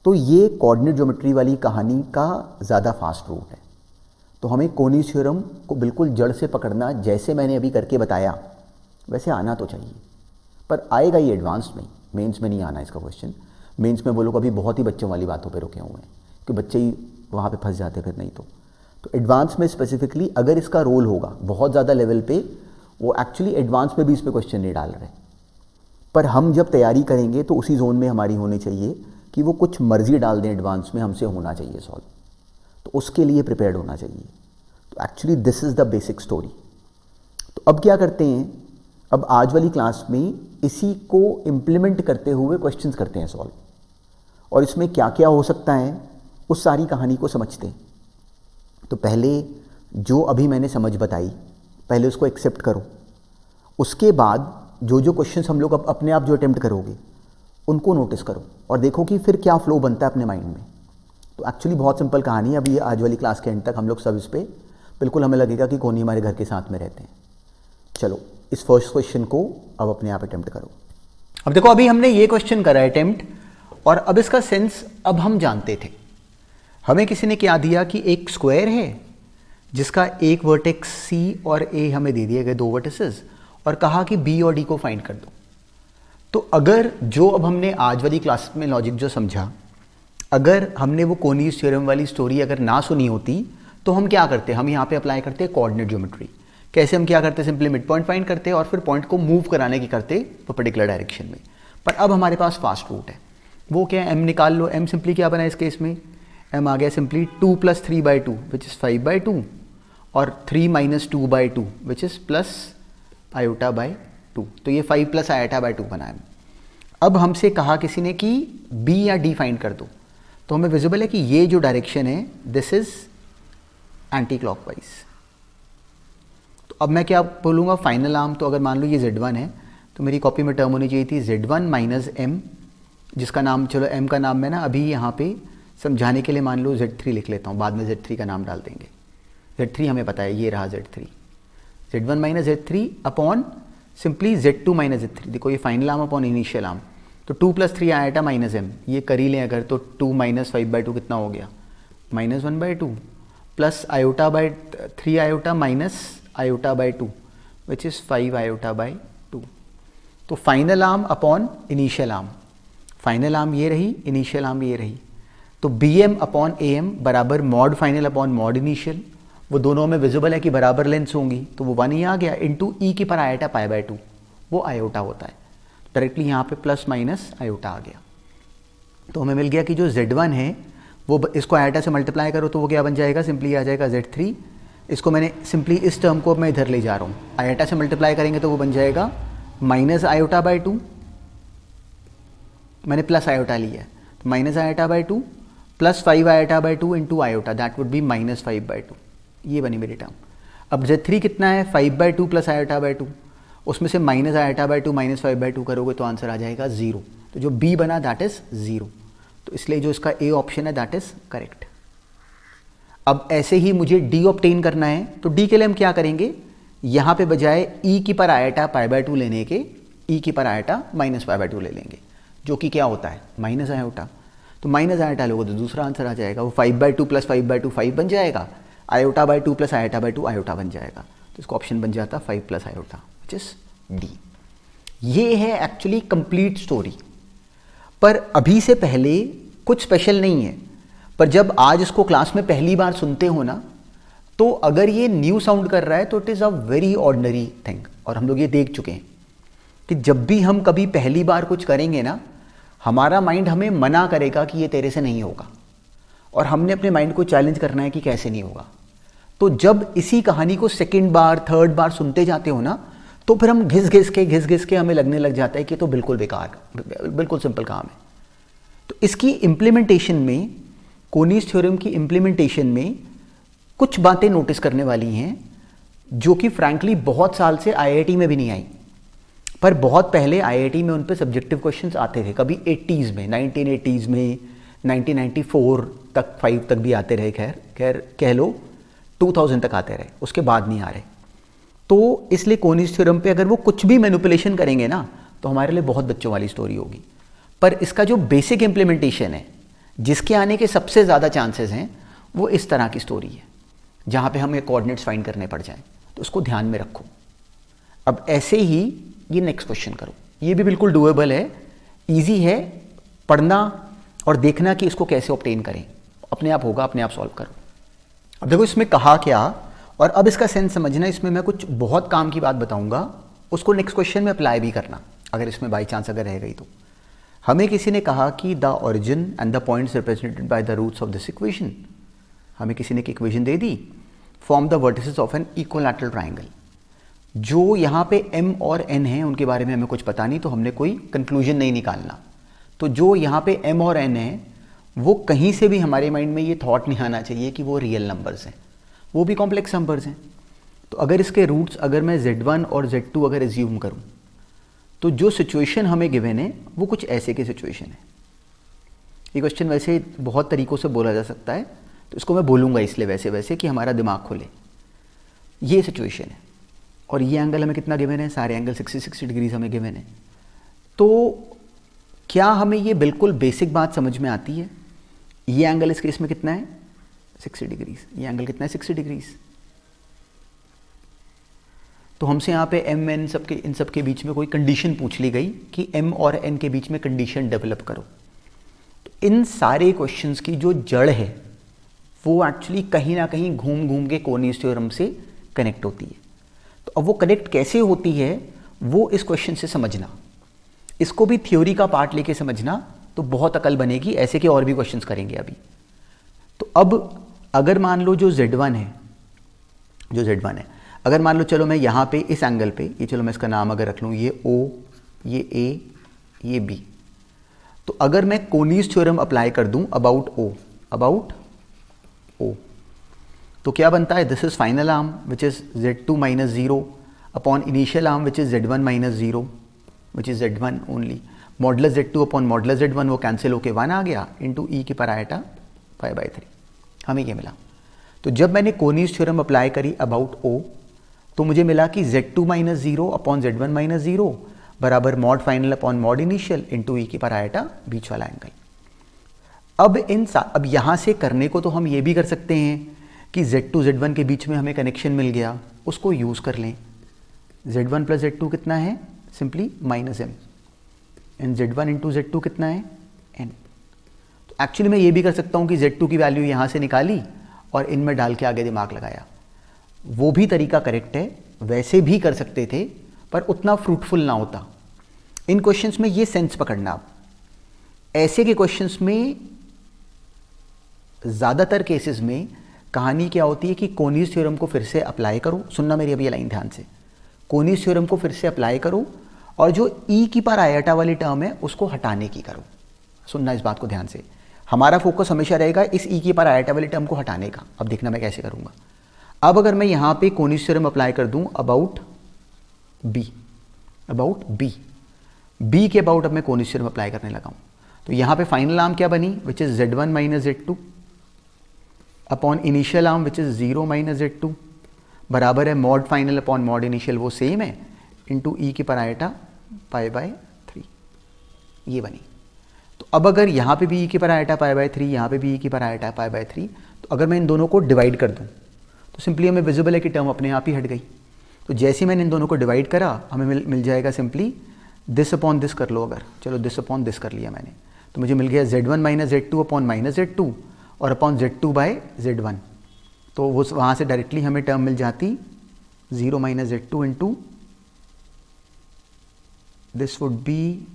[SPEAKER 1] तो ये कोऑर्डिनेट ज्योमेट्री वाली कहानी का ज़्यादा फास्ट रूट है। तो हमें कॉनिस थ्योरम को बिल्कुल जड़ से पकड़ना, जैसे मैंने अभी करके बताया वैसे आना तो चाहिए, पर आएगा ये एडवांस में, मेंस में नहीं आना इसका क्वेश्चन। मेंस में वो लोग अभी बहुत ही बच्चों वाली बातों पे रुके हुए हैं कि बच्चे ही वहाँ पे फंस जाते फिर नहीं तो एडवांस में स्पेसिफिकली अगर इसका रोल होगा बहुत ज़्यादा लेवल पे, वो एक्चुअली एडवांस में भी इस पर क्वेश्चन नहीं डाल रहे, पर हम जब तैयारी करेंगे तो उसी जोन में हमारी होनी चाहिए कि वो कुछ मर्जी डाल दें एडवांस में, हमसे होना चाहिए सॉल्व, तो उसके लिए प्रिपेयर्ड होना चाहिए। तो actually this is the basic story. तो अब क्या करते हैं, अब आज वाली क्लास में इसी को इम्प्लीमेंट करते हुए क्वेश्चंस करते हैं सॉल्व, और इसमें क्या क्या हो सकता है उस सारी कहानी को समझते हैं। तो पहले जो अभी मैंने समझ बताई पहले उसको एक्सेप्ट करो, उसके बाद जो जो क्वेश्चंस हम लोग अपने आप जो अटेम्प्ट करोगे उनको नोटिस करो और देखो कि फिर क्या फ्लो बनता है अपने माइंड में। तो एक्चुअली बहुत सिंपल कहानी है। अभी आज वाली क्लास के एंड तक हम लोग सब इस पर बिल्कुल हमें लगेगा कि कौन ही हमारे घर के साथ में रहते हैं। चलो इस फर्स्ट क्वेश्चन को अब अपने आप अटेम्प्ट करो। अब देखो, अभी हमने ये क्वेश्चन करा है अटेम्प्ट, और अब इसका सेंस अब हम जानते थे। हमें किसी ने क्या दिया कि एक स्क्वायर है जिसका एक वर्टेक्स सी और ए हमें दे दिए गए, दो वर्टिसेस, और कहा कि बी और डी को फाइंड कर दो। तो अगर जो अब हमने आज वाली क्लास में लॉजिक जो समझा, अगर हमने वो कॉनिस थ्योरम वाली स्टोरी अगर ना सुनी होती तो हम क्या करते, हम यहाँ पे अप्लाई करते कोऑर्डिनेट ज्योमेट्री। कैसे हम क्या करते, सिंपली मिड पॉइंट फाइंड करते और फिर पॉइंट को मूव कराने की करते पर्टिकुलर डायरेक्शन में। पर अब हमारे पास फास्ट रूट है, वो क्या है, एम निकाल लो। एम सिंपली क्या बना इस केस में, एम आ गया सिंपली 2 + 3/2 विच इज़ 5/2 और 3 - 2/2 विच इज़ प्लस i/2। तो ये 5 + i/2 बना है। अब हमसे कहा किसी ने कि बी या डी फाइंड कर दो, तो हमें विजिबल है कि ये जो डायरेक्शन है दिस इज एंटी क्लॉकवाइज। तो अब मैं क्या बोलूँगा, फाइनल आर्म। तो अगर मान लो ये Z1 है तो मेरी कॉपी में टर्म होनी चाहिए थी Z1 - M, जिसका नाम, चलो M का नाम मैं ना अभी यहाँ पे समझाने के लिए मान लो Z3 लिख लेता हूँ, बाद में Z3 का नाम डाल देंगे। Z3 हमें पता है, ये रहा Z3। Z1 - Z3 upon simply Z2 - Z3। देखो ये final arm upon initial arm, तो 2 + 3 i/- M, ये कर ही लें अगर, तो 2 - 5/2 कितना हो गया, -1/2 plus i/3 i minus i/2 which is 5 i/2। तो final arm upon initial arm, final arm ये रही, इनिशियल आर्म ये रही। तो BM अपॉन AM बराबर mod final upon mod initial, वो दोनों में विजिबल है कि बराबर लेंथ्स होंगी, तो वो 1 ही आ गया, इंटू ई की पर आयोटा π/2, वो आयोटा होता है। डायरेक्टली यहाँ पे प्लस माइनस आयोटा आ गया। तो हमें मिल गया कि जो Z1 है वो इसको आयोटा से मल्टीप्लाई करो तो वो क्या बन जाएगा, सिंपली आ जाएगा Z3। इसको मैंने सिंपली इस टर्म को मैं इधर ले जा रहा हूँ, आयोटा से मल्टीप्लाई करेंगे तो वो बन जाएगा -i/2, मैंने प्लस आयोटा लिया है, तो -i/2 plus 5 i/2 into iota, that would be -5/2। ये बनी मेरी टर्म। अब Z3 कितना है, 5/2 प्लस i/2, उसमें से -i/2 -5/2 करोगे तो आंसर आ जाएगा 0। तो जो B बना दैट इज 0, तो इसलिए जो इसका A ऑप्शन है दैट इज करेक्ट। अब ऐसे ही मुझे D ऑब्टेन करना है, तो D के लिए हम क्या करेंगे, यहाँ पे बजाय E की पर आयोटा π/2 लेने के E की पर आयोटा -π/2 ले लेंगे, जो कि क्या होता है माइनस आयोटा। तो माइनस आयोटा लोगे तो दूसरा आंसर आ जाएगा, वो 5/2 प्लस 5/2 5 बन जाएगा, i/2 प्लस i/2 आयोटा बन जाएगा। तो इसका ऑप्शन बन जाता 5 + आयोटा विच इज D। ये है एक्चुअली कंप्लीट स्टोरी। पर अभी से पहले कुछ स्पेशल नहीं है, पर जब आज इसको क्लास में पहली बार सुनते हो ना, तो अगर ये न्यू साउंड कर रहा है तो it is a very ordinary thing. और हम लोग ये देख चुके हैं कि जब भी हम कभी पहली बार कुछ करेंगे ना, हमारा माइंड हमें मना करेगा कि ये तेरे से नहीं होगा, और हमने अपने माइंड को चैलेंज करना है कि कैसे नहीं होगा। तो जब इसी कहानी को सेकंड बार थर्ड बार सुनते जाते हो ना, तो फिर हम घिस के हमें लगने लग जाता है कि तो बिल्कुल बेकार, बिल्कुल सिंपल काम है। तो इसकी इम्प्लीमेंटेशन में, कोनीज थ्योरम की इम्प्लीमेंटेशन में कुछ बातें नोटिस करने वाली हैं जो कि फ्रैंकली बहुत साल से आईआईटी में भी नहीं आई, पर बहुत पहले आईआईटी में उन पे सब्जेक्टिव क्वेश्चंस आते थे, कभी 80s में, 1980s में, 1994 तक, 5 तक भी आते रहे, खैर कह लो 2000 तक आते रहे, उसके बाद नहीं आ रहे। तो इसलिए कोनीज थ्योरम पे अगर वो कुछ भी मैनिपुलेशन करेंगे ना तो हमारे लिए बहुत बच्चों वाली स्टोरी होगी, पर इसका जो बेसिक इम्प्लीमेंटेशन है, जिसके आने के सबसे ज़्यादा चांसेस हैं, वो इस तरह की स्टोरी है जहाँ पे हमें कोऑर्डिनेट्स फाइंड करने पड़ जाएं। तो उसको ध्यान में रखो। अब ऐसे ही ये नेक्स्ट क्वेश्चन करो, ये भी बिल्कुल डूएबल है, इजी है, पढ़ना और देखना कि इसको कैसे ऑब्टेन करें, अपने आप होगा, अपने आप सॉल्व करो। अब देखो इसमें कहा क्या, और अब इसका सेंस समझना। इसमें मैं कुछ बहुत काम की बात बताऊंगा, उसको नेक्स्ट क्वेश्चन में अप्लाई भी करना, अगर इसमें बाई चांस अगर रह गई तो। हमें किसी ने कहा कि the origin and the points represented by the roots of this equation, हमें किसी ने एक इक्वेशन दे दी, form the vertices of an equilateral triangle. जो यहाँ पे m और n है उनके बारे में हमें कुछ पता नहीं, तो हमने कोई कंक्लूजन नहीं निकालना। तो जो यहाँ पे m और n है, वो कहीं से भी हमारे माइंड में ये थॉट नहीं आना चाहिए कि वो रियल नंबर्स हैं, वो भी कॉम्प्लेक्स नंबर्स हैं। तो अगर इसके रूट्स अगर मैं z1 और z2 अगर एज्यूम करूँ, तो जो सिचुएशन हमें गिवन है वो कुछ ऐसे की सिचुएशन है। ये क्वेश्चन वैसे बहुत तरीक़ों से बोला जा सकता है, तो इसको मैं बोलूँगा इसलिए वैसे वैसे कि हमारा दिमाग खुले। ये सिचुएशन है और ये एंगल हमें कितना गिवन है, सारे एंगल 60 डिग्रीज हमें गिवन है। तो क्या हमें ये बिल्कुल बेसिक बात समझ में आती है, ये एंगल इस केस में कितना है 60 डिग्रीज, ये एंगल कितना है 60 डिग्रीज। तो हमसे यहाँ पे m n इन सब के बीच में कोई कंडीशन पूछ ली गई कि m और n के बीच में कंडीशन डेवलप करो। तो इन सारे क्वेश्चंस की जो जड़ है वो एक्चुअली कहीं ना कहीं घूम घूम के कोनीज थ्योरम से कनेक्ट होती है। तो अब वो कनेक्ट कैसे होती है वो इस क्वेश्चन से समझना, इसको भी थ्योरी का पार्ट लेके समझना, तो बहुत अकल बनेगी। ऐसे के और भी क्वेश्चंस करेंगे अभी। तो अब अगर मान लो जो Z1 है, अगर मान लो चलो मैं यहाँ पे इस एंगल पे, ये चलो मैं इसका नाम अगर रख लूँ, ये O, ये A, ये B, तो अगर मैं कोनीज थ्योरम अप्लाई कर दूँ अबाउट O, तो क्या बनता है, this is final arm which is Z2 minus 0 upon initial arm which is Z1 minus 0 which is Z1 only, modulus Z2 upon modulus Z1 वो कैंसिल होके 1 आ गया इंटू ई की पावर आइटा पाई बाई 3, हमें ये मिला। तो जब मैंने कोनीज थ्योरम अप्लाई करी अबाउट O, तो मुझे मिला कि Z2 minus 0 upon Z1 minus 0 बराबर mod final upon mod initial into ई की पावर आइटा बीच वाला एंगल। अब यहाँ से करने को तो हम ये भी कर सकते हैं कि Z2 Z1 के बीच में हमें कनेक्शन मिल गया, उसको यूज़ कर लें। Z1 प्लस Z2 कितना है, simply minus m, and Z1 into Z2 कितना है n। तो एक्चुअली मैं ये भी कर सकता हूँ कि Z2 की वैल्यू यहाँ से निकाली और इनमें डाल के आगे दिमाग लगाया, वो भी तरीका करेक्ट है, वैसे भी कर सकते थे पर उतना फ्रूटफुल ना होता। इन क्वेश्चंस में ये सेंस पकड़ना। आप ऐसे के क्वेश्चंस में ज़्यादातर केसेस में कहानी क्या होती है कि कोनीज थ्योरम को फिर से अप्लाई करो, सुनना मेरी अभी ये लाइन ध्यान से, कोनीज थ्योरम को फिर से अप्लाई करो और जो ई की पावर आइटा वाली टर्म है उसको हटाने की करो। सुनना इस बात को ध्यान से, हमारा फोकस हमेशा रहेगा इस ई की पावर आइटा वाली टर्म को हटाने का। अब देखना मैं कैसे करूँगा। अब अगर मैं यहाँ पे कोनीज थ्योरम अप्लाई कर दूँ अबाउट बी के अबाउट अब मैं कोनीज थ्योरम अप्लाई करने लगा हूँ, तो यहाँ पे फाइनल आर्म क्या बनी, which is Z1 minus Z2 upon initial arm which is 0 minus Z2 बराबर है mod final upon mod initial, वो सेम है, इंटू ई की पावर आइटा पाई बाय 3, ये बनी। तो अब अगर यहाँ पे भी ई की पावर आइटा पाई बाय 3, यहाँ पे भी ई की पावर आइटा पाई बाय 3, तो अगर मैं इन दोनों को डिवाइड कर दूँ तो सिंपली हमें विजिबल है कि टर्म अपने आप ही हट गई। तो जैसे मैंने इन दोनों को डिवाइड करा हमें मिल जाएगा सिंपली दिस अपॉन दिस कर लो, अगर चलो दिस अपॉन दिस कर लिया मैंने, तो मुझे मिल गया Z1 minus Z2 upon minus Z2 और अपॉन Z2 बाय Z1। तो वो वहाँ से डायरेक्टली हमें टर्म मिल जाती 0 minus Z2 into this would be,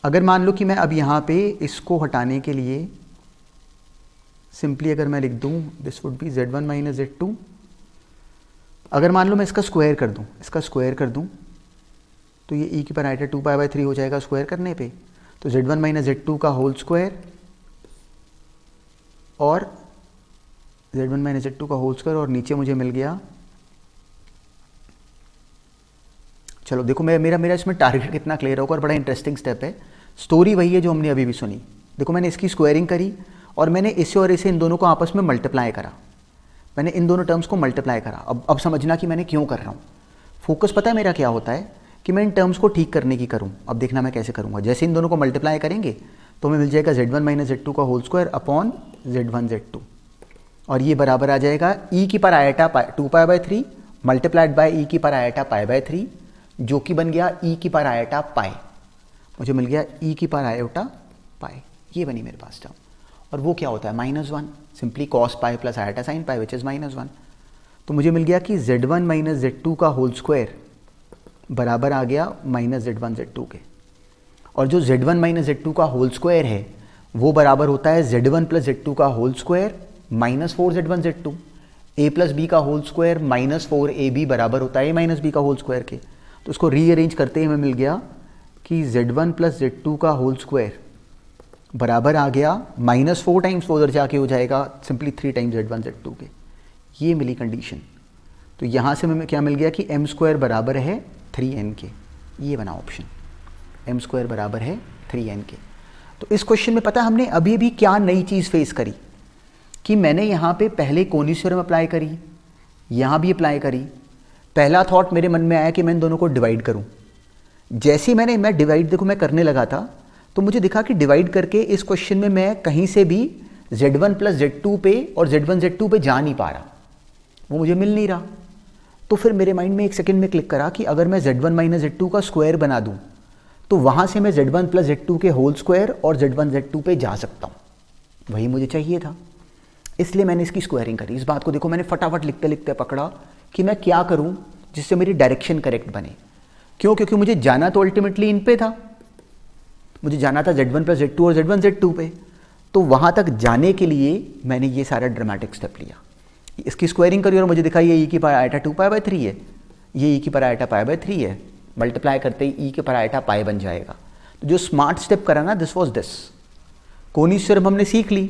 [SPEAKER 1] अगर मान लो कि मैं अब यहाँ पे इसको हटाने के लिए सिंपली अगर मैं लिख दूँ this would be Z1 minus Z2 अगर मान लो मैं इसका स्क्वायर कर दूँ, इसका स्क्वायर कर दूँ तो ये e की पावर आइटा 2π/3 हो जाएगा स्क्वायर करने पे। तो z1 माइनस z2 का होल स्क्वायर और z1 माइनस z2 का होल स्क्वायर, और नीचे मुझे मिल गया, चलो देखो मेरा इसमें टारगेट कितना क्लियर होगा और बड़ा इंटरेस्टिंग स्टेप है। स्टोरी वही है जो हमने अभी भी सुनी। देखो मैंने इसकी स्क्वायरिंग करी और मैंने इसे और इसे इन दोनों को आपस में मल्टीप्लाई करा, मैंने इन दोनों टर्म्स को मल्टीप्लाई करा। अब समझना कि मैंने क्यों कर रहा हूँ। फोकस पता है मेरा क्या होता है कि मैं इन टर्म्स को ठीक करने की करूँ। अब देखना मैं कैसे करूँगा। जैसे इन दोनों को मल्टीप्लाई करेंगे तो हमें मिल जाएगा z1 माइनस z2 का whole square upon z1 z2, और ये बराबर आ जाएगा e की power iota 2π/3 multiplied by e की पावर आइटा π/3, जो कि बन गया e की पावर आइटा पाई। मुझे मिल गया e की पावर आइटा पाई, ये बनी मेरे पास टर्म। और वो क्या होता है -1, simply cos pi plus iota sine pi which is -1। तो मुझे मिल गया कि z1 माइनस z2 का होल स्क्वायर बराबर आ गया माइनस z1 z2 के, और जो z1 माइनस z2 का होल स्क्वायर है वो बराबर होता है z1 प्लस z2 का whole square minus 4z1 z2। a plus b का होल स्क्वायर माइनस 4ab बराबर होता है a माइनस बी का होल स्क्वायर के। तो इसको रीअरेंज करते ही हमें मिल गया कि z1 प्लस z2 का होल स्क्वायर बराबर आ गया -4 टाइम्स 4 उधर जाके हो जाएगा सिंपली 3 टाइम्स z1 z2 के। ये मिली कंडीशन। तो यहाँ से हमें क्या मिल गया कि m स्क्वायर बराबर है 3n के। ये बना ऑप्शन, m स्क्वायर बराबर है 3n के। तो इस क्वेश्चन में पता है हमने अभी भी क्या नई चीज़ फेस करी कि मैंने यहाँ पे पहले कोनीस थ्योरम अप्लाई करी, यहाँ भी अप्लाई करी। पहला थॉट मेरे मन में आया कि मैं इन दोनों को डिवाइड करूँ। जैसे ही मैं डिवाइड देखो मैं करने लगा था तो मुझे दिखा कि डिवाइड करके इस क्वेश्चन में मैं कहीं से भी z1 प्लस z2 पे और z1 z2 पे जा नहीं पा रहा, वो मुझे मिल नहीं रहा। तो फिर मेरे माइंड में एक सेकंड में क्लिक करा कि अगर मैं z1 माइनस z2 का स्क्वायर बना दूं तो वहाँ से मैं z1 प्लस z2 के होल स्क्वायर और z1 z2 पे जा सकता हूँ। वही मुझे चाहिए था, इसलिए मैंने इसकी स्क्वायरिंग करी। इस बात को देखो मैंने फटाफट लिखते लिखते पकड़ा कि मैं क्या करूँ जिससे मेरी डायरेक्शन करेक्ट बने। क्यों? क्योंकि मुझे जाना तो अल्टीमेटली इन पे था, मुझे जाना था z1 प्लस z2 और z1 z2 पे। तो वहाँ तक जाने के लिए मैंने ये सारा ड्रामेटिक स्टेप लिया, इसकी स्क्वायरिंग करी और मुझे दिखा ये e की पावर आइटा 2π/3 है, ये e की पावर आइटा π/3 है। मल्टीप्लाई करते ही e की पावर आइटा पाई बन जाएगा। तो जो स्मार्ट स्टेप करा ना दिस वाज दिस। कोनीस थ्योरम हमने सीख ली।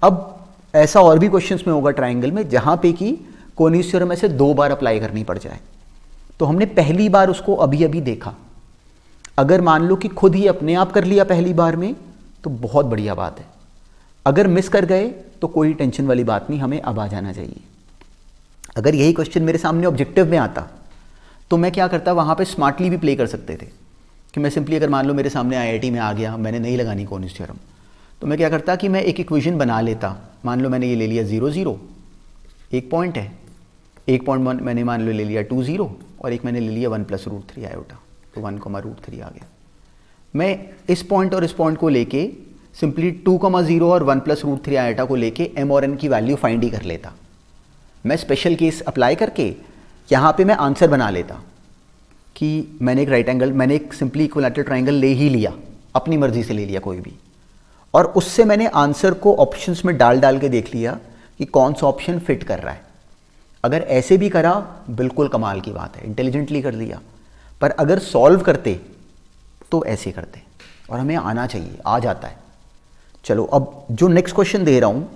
[SPEAKER 1] अब ऐसा और भी क्वेश्चंस में होगा ट्राइंगल में जहाँ पे कि कोनीस थ्योरम ऐसे 2 बार अप्लाई करनी पड़ जाए। तो हमने पहली बार उसको अभी अभी देखा। अगर मान लो कि खुद ही अपने आप कर लिया पहली बार में तो बहुत बढ़िया बात है। अगर मिस कर गए तो कोई टेंशन वाली बात नहीं, हमें अब आ जाना चाहिए। अगर यही क्वेश्चन मेरे सामने ऑब्जेक्टिव में आता तो मैं क्या करता, वहाँ पे स्मार्टली भी प्ले कर सकते थे कि मैं सिंपली अगर मान लो मेरे सामने आईआईटी में आ गया, मैंने नहीं लगानी कोनीस थ्योरम, तो मैं क्या करता कि मैं एक इक्वेशन बना लेता। मान लो मैंने ये ले लिया 0 0, एक पॉइंट है, एक पॉइंट मैंने मान लो ले लिया 2 0 और एक मैंने ले लिया 1 प्लस √3 आयोटा, तो 1, √3 आ गया। मैं इस पॉइंट और इस पॉइंट को लेके सिंपली 2, 0 और 1 प्लस √3 आयोटा को लेके m और n की वैल्यू फाइंड ही कर लेता। मैं स्पेशल केस अप्लाई करके यहाँ पे मैं आंसर बना लेता कि मैंने एक राइट एंगल, मैंने एक सिंपली इक्विलैटरल ट्राइंगल ले ही लिया, अपनी मर्जी से ले लिया कोई भी, और उससे मैंने आंसर को ऑप्शंस में डाल डाल के देख लिया कि कौन सा ऑप्शन फिट कर रहा है। अगर ऐसे भी करा बिल्कुल कमाल की बात है, इंटेलिजेंटली कर दिया। पर अगर सॉल्व करते तो ऐसे करते, और हमें आना चाहिए, आ जाता है। चलो अब जो नेक्स्ट क्वेश्चन दे रहा हूँ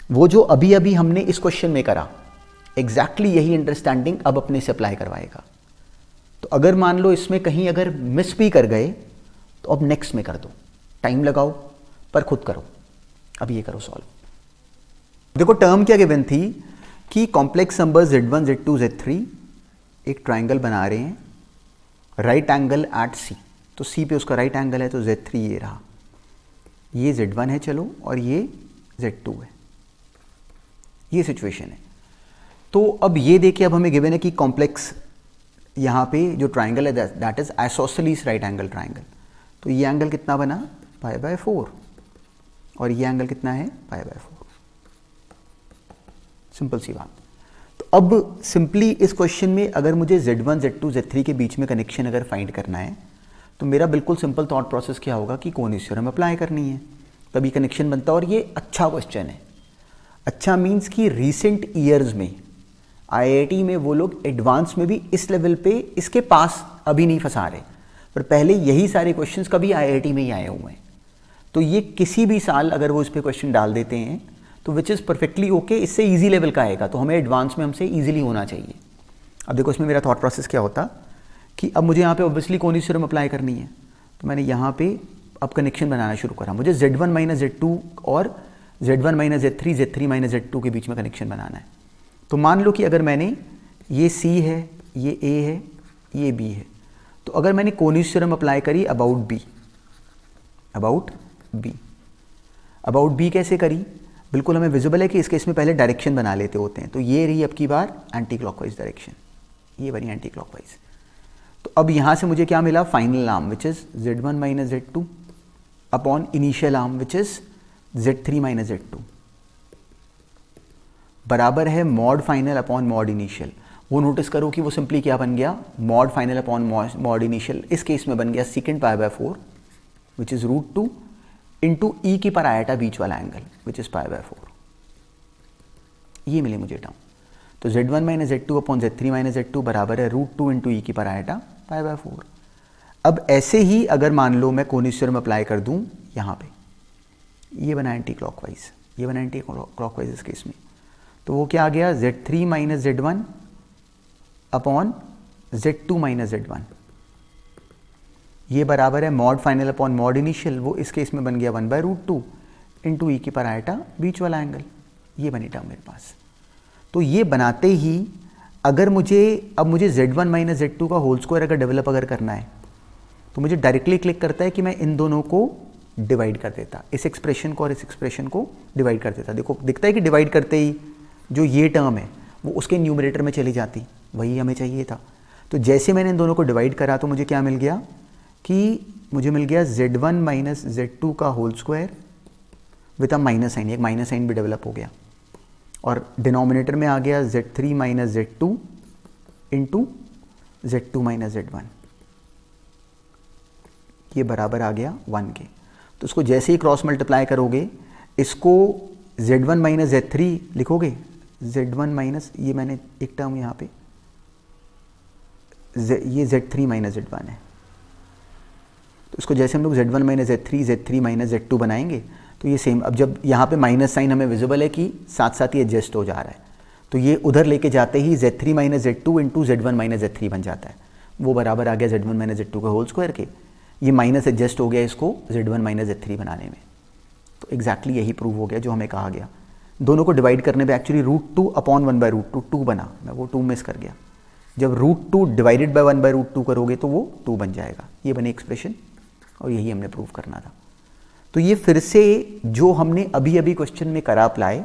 [SPEAKER 1] वो जो अभी अभी हमने इस क्वेश्चन में करा, एग्जैक्टली यही अंडरस्टैंडिंग अब अपने से अप्लाई करवाएगा। तो अगर मान लो इसमें कहीं अगर मिस भी कर गए तो अब नेक्स्ट में कर दो, टाइम लगाओ पर खुद करो। अब ये करो सॉल्व। देखो टर्म क्या गिवन थी कि complex number z1 z2 z3 एक ट्राइंगल बना रहे हैं, राइट एंगल एट C। तो C पे उसका राइट एंगल है, तो z3 ये रहा, ये z1 है चलो, और ये z2 है। ये सिचुएशन है। तो अब ये देखिए, अब हमें गिवन है कि कॉम्प्लेक्स यहाँ पे जो ट्राइंगल है that is isosceles right angle triangle. तो ये एंगल कितना बना π/4 और ये एंगल कितना है π/4। सिंपल सी बात। तो अब सिंपली इस क्वेश्चन में अगर मुझे z1 z2 z3 के बीच में कनेक्शन अगर फाइंड करना है तो मेरा बिल्कुल सिंपल थॉट प्रोसेस क्या होगा कि कोनीस थ्योरम अप्लाई करनी है, तभी कनेक्शन बनता है। और ये अच्छा क्वेश्चन है। अच्छा मीन्स कि रीसेंट ईयर्स में आईआईटी में वो लोग एडवांस में भी इस लेवल पे इसके पास अभी नहीं फंसा रहे, पर पहले यही सारे क्वेश्चंस कभी आईआईटी में ही आए हुए हैं। तो ये किसी भी साल अगर वो इस पर क्वेश्चन डाल देते हैं तो विच इज़ परफेक्टली ओके, इससे ईजी लेवल का आएगा, तो हमें एडवांस में हमसे ईजिली होना चाहिए। अब देखो इसमें मेरा थॉट प्रोसेस क्या होता कि अब मुझे यहाँ पे ऑब्वियसली कोनिस थ्योरम अप्लाई करनी है, तो मैंने यहाँ पे अब कनेक्शन बनाना शुरू करा। मुझे Z1 माइनस Z2 और Z1 minus Z3 Z3 minus Z2 के बीच में कनेक्शन बनाना है। तो मान लो कि अगर मैंने ये C है, ये A है, ये B है, तो अगर मैंने कोनिस थ्योरम अप्लाई करी अबाउट B कैसे करी, बिल्कुल हमें विजिबल है कि इस केस में पहले डायरेक्शन बना लेते होते हैं। तो ये रही अब की बार एंटी क्लॉकवाइज डायरेक्शन, ये बनी एंटी क्लॉकवाइज। तो अब यहाँ से मुझे क्या मिला, final arm which is Z1 minus Z2 upon initial arm which is Z3 minus Z2 बराबर है mod final upon mod initial. वो नोटिस करो कि वो सिंपली क्या बन गया, mod final upon mod initial इस केस में बन गया सेकेंड π/4 विच इज़ √2 इंटू ई की पर आयाटा बीच वाला एंगल विच इज़ π/4। ये मिली मुझे टर्म। तो Z1 minus Z2 upon Z3 minus Z2 बराबर है √2 इंटू ई की पर आयाटा π/4। अब ऐसे ही अगर मान लो मैं कोनिस थ्योरम अप्लाई कर दूं यहाँ पे, ये बना एंटी क्लॉकवाइज, ये बना एंटी क्लॉकवाइज इस केस में, तो वो क्या आ गया Z3 minus Z1 upon Z2 minus Z1, ये बराबर है mod final upon mod initial, वो इस केस में बन गया 1/√2 इंटू ई की पर आयाटा बीच वाला एंगल। ये बनी टर्म मेरे पास। तो ये बनाते ही अगर मुझे Z1 माइनस Z2 का होल स्क्वायर अगर डेवलप अगर करना है तो मुझे डायरेक्टली क्लिक करता है कि मैं इन दोनों को डिवाइड कर देता, इस एक्सप्रेशन को और इस एक्सप्रेशन को डिवाइड कर देता। देखो दिखता है कि डिवाइड करते ही जो ये टर्म है वो उसके न्यूमरेटर में चली जाती, वही हमें चाहिए था। तो जैसे मैंने इन दोनों को डिवाइड करा तो मुझे क्या मिल गया कि मुझे मिल गया Z1 माइनस Z2 का whole square with a minus sign, एक माइनस साइन भी डेवलप हो गया, और डिनोमिनेटर में आ गया Z3 minus Z2 into Z2 minus Z1, ये बराबर आ गया 1 के। तो इसको जैसे ही क्रॉस मल्टीप्लाई करोगे, इसको Z1 माइनस Z3 लिखोगे, Z1 माइनस ये मैंने एक टर्म यहाँ पे ये Z3 माइनस Z1 है, तो इसको जैसे हम लोग Z1 minus Z3 minus Z2 बनाएंगे तो ये सेम। अब जब यहाँ पे माइनस साइन हमें विजिबल है कि साथ साथ ही एडजस्ट हो जा रहा है, तो ये उधर लेके जाते ही Z3 minus Z2 into Z1 minus Z3 बन जाता है, वो बराबर आ गया Z1 माइनस Z2 के होल स्क्वायर के। ये माइनस एडजस्ट हो गया इसको Z1 माइनस Z3 बनाने में। तो एग्जैक्टली यही प्रूव हो गया जो हमें कहा गया। दोनों को डिवाइड करने पे एक्चुअली √2 अपॉन 1/√2 2 बना, मैं वो 2 मिस कर गया। जब √2 डिवाइडेड बाय 1/√2 करोगे तो वो 2 बन जाएगा। ये बनी एक्सप्रेशन और यही हमने प्रूव करना था। तो ये फिर से जो हमने अभी अभी क्वेश्चन में करा अप्लाई,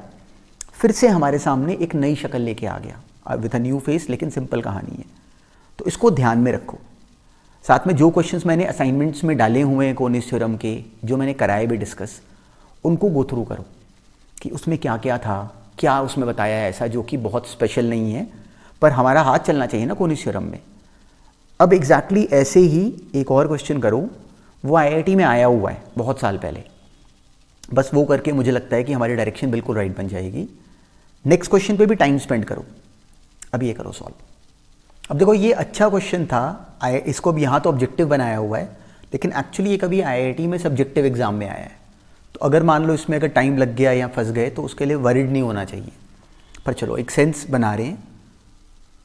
[SPEAKER 1] फिर से हमारे सामने एक नई शक्ल लेके आ गया विथ अ न्यू फेस, लेकिन सिंपल कहानी है। तो इसको ध्यान में रखो। साथ में जो क्वेश्चंस मैंने असाइनमेंट्स में डाले हुए हैं कोनिस थ्योरम के, जो मैंने कराए भी डिस्कस, उनको गो थ्रू करो कि उसमें क्या क्या था, क्या उसमें बताया है ऐसा जो कि बहुत स्पेशल नहीं है, पर हमारा हाथ चलना चाहिए ना कोनिस थ्योरम में। अब एग्जैक्टली ऐसे ही एक और क्वेश्चन करो, वो आईआईटी में आया हुआ है बहुत साल पहले, बस वो करके मुझे लगता है कि हमारी डायरेक्शन बिल्कुल राइट बन जाएगी। नेक्स्ट क्वेश्चन पे भी टाइम स्पेंड करो। अब ये करो सॉल्व। अब देखो ये अच्छा क्वेश्चन था, इसको अब यहाँ तो ऑब्जेक्टिव बनाया हुआ है, लेकिन एक्चुअली ये कभी आईआईटी में सब्जेक्टिव एग्जाम में आया है। तो अगर मान लो इसमें अगर टाइम लग गया या फंस गए तो उसके लिए वरीड नहीं होना चाहिए। पर चलो एक सेंस बना रहे हैं,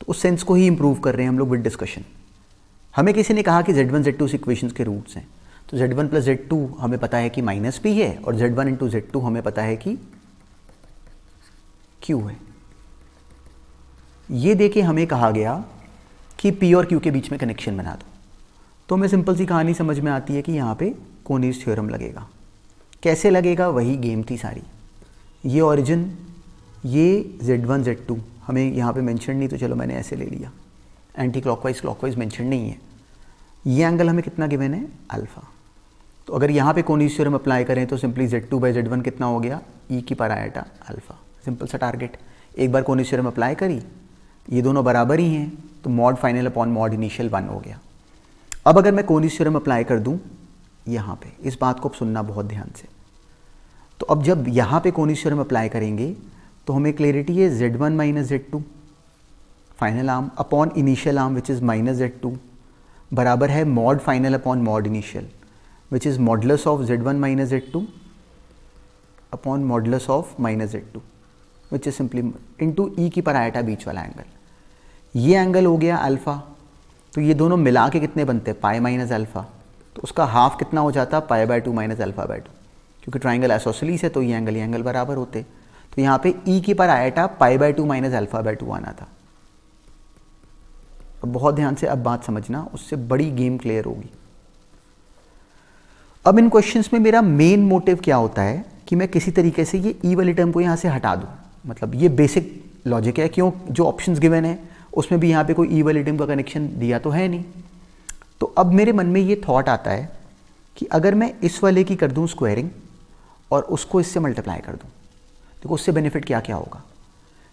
[SPEAKER 1] तो उस सेंस को ही इंप्रूव कर रहे हैं हम लोग विद डिस्कशन। हमें किसी ने कहा कि Z1 Z2 इक्वेशंस के रूट्स हैं, तो Z1 प्लस Z2 हमें पता है कि माइनस P है, और Z1 इंटू Z2 हमें पता है कि Q है। ये देके हमें कहा गया कि P और Q के बीच में कनेक्शन बना दो। तो हमें सिंपल सी कहानी समझ में आती है कि यहाँ पे कोनिस थ्योरम लगेगा। कैसे लगेगा, वही गेम थी सारी। ये ओरिजिन, ये Z1 Z2 हमें यहाँ पे मेंशन नहीं, तो चलो मैंने ऐसे ले लिया। एंटी क्लॉकवाइज मेंशन नहीं है। ये एंगल हमें कितना गिवन है, अल्फा। तो अगर यहाँ पे कोनिस थ्योरम अप्लाई करें तो सिंपली Z2 बाई Z1 कितना हो गया, ई की पर आयाटा अल्फा। सिंपल सा टारगेट। एक बार कोनिस थ्योरम अप्लाई करी, ये दोनों बराबर ही हैं, तो mod final upon mod initial 1 हो गया। अब अगर मैं कोनिस थ्योरम अप्लाई कर दूँ यहाँ पे, इस बात को सुनना बहुत ध्यान से। तो अब जब यहाँ पे कोनिस थ्योरम अप्लाई करेंगे तो हमें क्लियरिटी है Z1 minus Z2 final arm upon initial arm which is minus Z2 बराबर है mod final upon mod initial which is modulus of Z1 minus Z2 upon modulus of minus Z2 which is simply into ई की पर आया बीच वाला angle. ये angle हो गया alpha, तो ये दोनों मिला के कितने बनते हैं पाई माइनस अल्फ़ा, तो उसका हाफ कितना हो जाता पाई बाय 2 माइनस अल्फ़ा बाय 2, क्योंकि ट्राइंगल आइसोसेलेस है तो ये एंगल बराबर होते। तो यहाँ पे ई की पर आया पाई बाय 2 माइनस अल्फ़ा बाय 2 आना था। अब बहुत ध्यान से अब बात समझना, उससे बड़ी गेम क्लियर होगी। अब इन क्वेश्चंस में मेरा मेन मोटिव क्या होता है कि मैं किसी तरीके से ये ई वाली टर्म को यहाँ से हटा दूँ, मतलब ये बेसिक लॉजिक है। क्यों, जो ऑप्शंस गिवन है उसमें भी यहाँ पे कोई ई वाली टर्म का कनेक्शन दिया तो है नहीं। तो अब मेरे मन में ये थॉट आता है कि अगर मैं इस वाले की कर दूँ स्क्वायरिंग और उसको इससे मल्टीप्लाई कर दूँ, देखो उससे बेनिफिट क्या क्या होगा।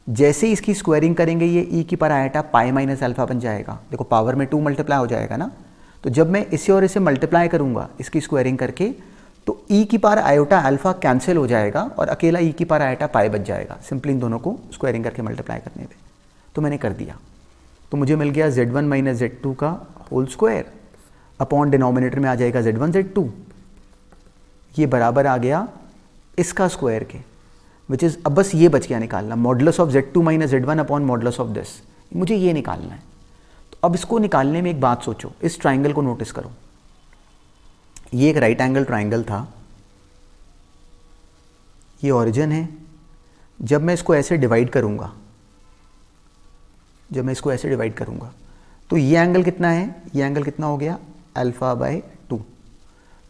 [SPEAKER 1] जैसे ही इसकी स्क्वायरिंग करेंगे ये ई की पर आया पाई माइनस अल्फ़ा बन जाएगा, देखो पावर में 2 मल्टीप्लाई हो जाएगा ना। तो जब मैं इसे और इसे मल्टीप्लाई करूँगा इसकी स्क्वायरिंग करके, तो ई की पावर आयोटा अल्फ़ा कैंसिल हो जाएगा और अकेला ई की पावर आयोटा पाई बच जाएगा, सिंपली इन दोनों को स्क्वायरिंग करके मल्टीप्लाई करने पे। तो मैंने कर दिया, तो मुझे मिल गया Z1 माइनस Z2 का होल स्क्वायर अपॉन डिनोमिनेटर में आ जाएगा Z1 Z2, ये बराबर आ गया इसका स्क्वायर के, विच इज़ अब बस ये बच गया निकालना, modulus of Z2 minus Z1 upon modulus of this, मुझे ये निकालना है। तो अब इसको निकालने में एक बात सोचो, इस ट्राइंगल को नोटिस करो, ये एक राइट एंगल ट्राइंगल था, ये ओरिजिन है। जब मैं इसको ऐसे डिवाइड करूँगा, तो ये एंगल कितना है, ये एंगल कितना हो गया अल्फ़ा बाय 2।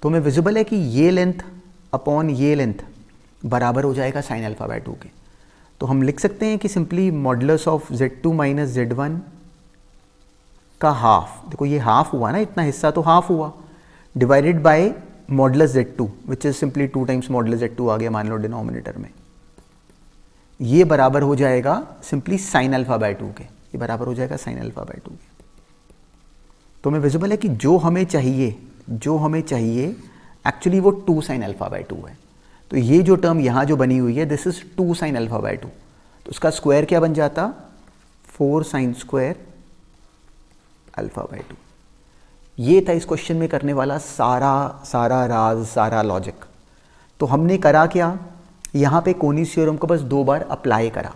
[SPEAKER 1] तो हमें विजिबल है कि ये लेंथ अपॉन ये लेंथ बराबर हो जाएगा साइन अल्फ़ा बाय 2 के। तो हम लिख सकते हैं कि simply modulus of Z2 minus Z1 का हाफ, देखो ये हाफ हुआ ना, इतना हिस्सा तो हाफ हुआ, divided by modulus Z2 which is simply 2 times modulus Z2 आ गया मान लो डिनोमिनेटर में, ये बराबर हो जाएगा सिंपली साइन अल्फ़ा बाय 2 के, ये बराबर हो जाएगा साइन अल्फ़ा बाय 2 के। तो हमें विजिबल है कि जो हमें चाहिए एक्चुअली वो 2 साइन अल्फ़ा बाय 2 है। तो ये जो टर्म यहाँ जो बनी हुई है this is 2 sine alpha bye 2, तो उसका स्क्वायर क्या बन जाता 4 साइन स्क्वायर अल्फ़ा बाय 2। ये था इस क्वेश्चन में करने वाला सारा राज, सारा लॉजिक। तो हमने करा क्या, यहाँ पे कोनीस थ्योरम को बस 2 बार अप्लाई करा।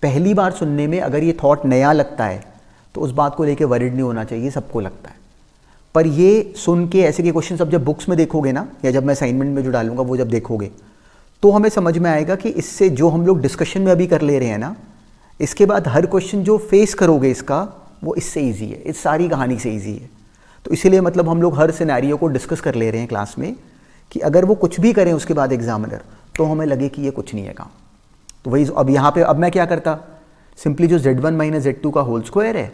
[SPEAKER 1] पहली बार सुनने में अगर ये थॉट नया लगता है तो उस बात को लेके वरिड नहीं होना चाहिए, सबको लगता है। पर ये सुन के ऐसे के क्वेश्चन अब जब बुक्स में देखोगे ना, या जब मैं असाइनमेंट में जो डालूंगा वो जब देखोगे, तो हमें समझ में आएगा कि इससे जो हम लोग डिस्कशन में अभी कर ले रहे हैं ना, इसके बाद हर क्वेश्चन जो फेस करोगे इसका, वो इससे ईजी है, इस सारी कहानी से ईजी है। तो इसीलिए मतलब हम लोग हर सिनेरियो को डिस्कस कर ले रहे हैं क्लास में, कि अगर वो कुछ भी करें उसके बाद एग्जामिनर, तो हमें लगे कि ये कुछ नहीं है काम। तो वही अब यहाँ पे अब मैं क्या करता, सिंपली जो Z1 माइनस Z2 का होल स्क्वायर है,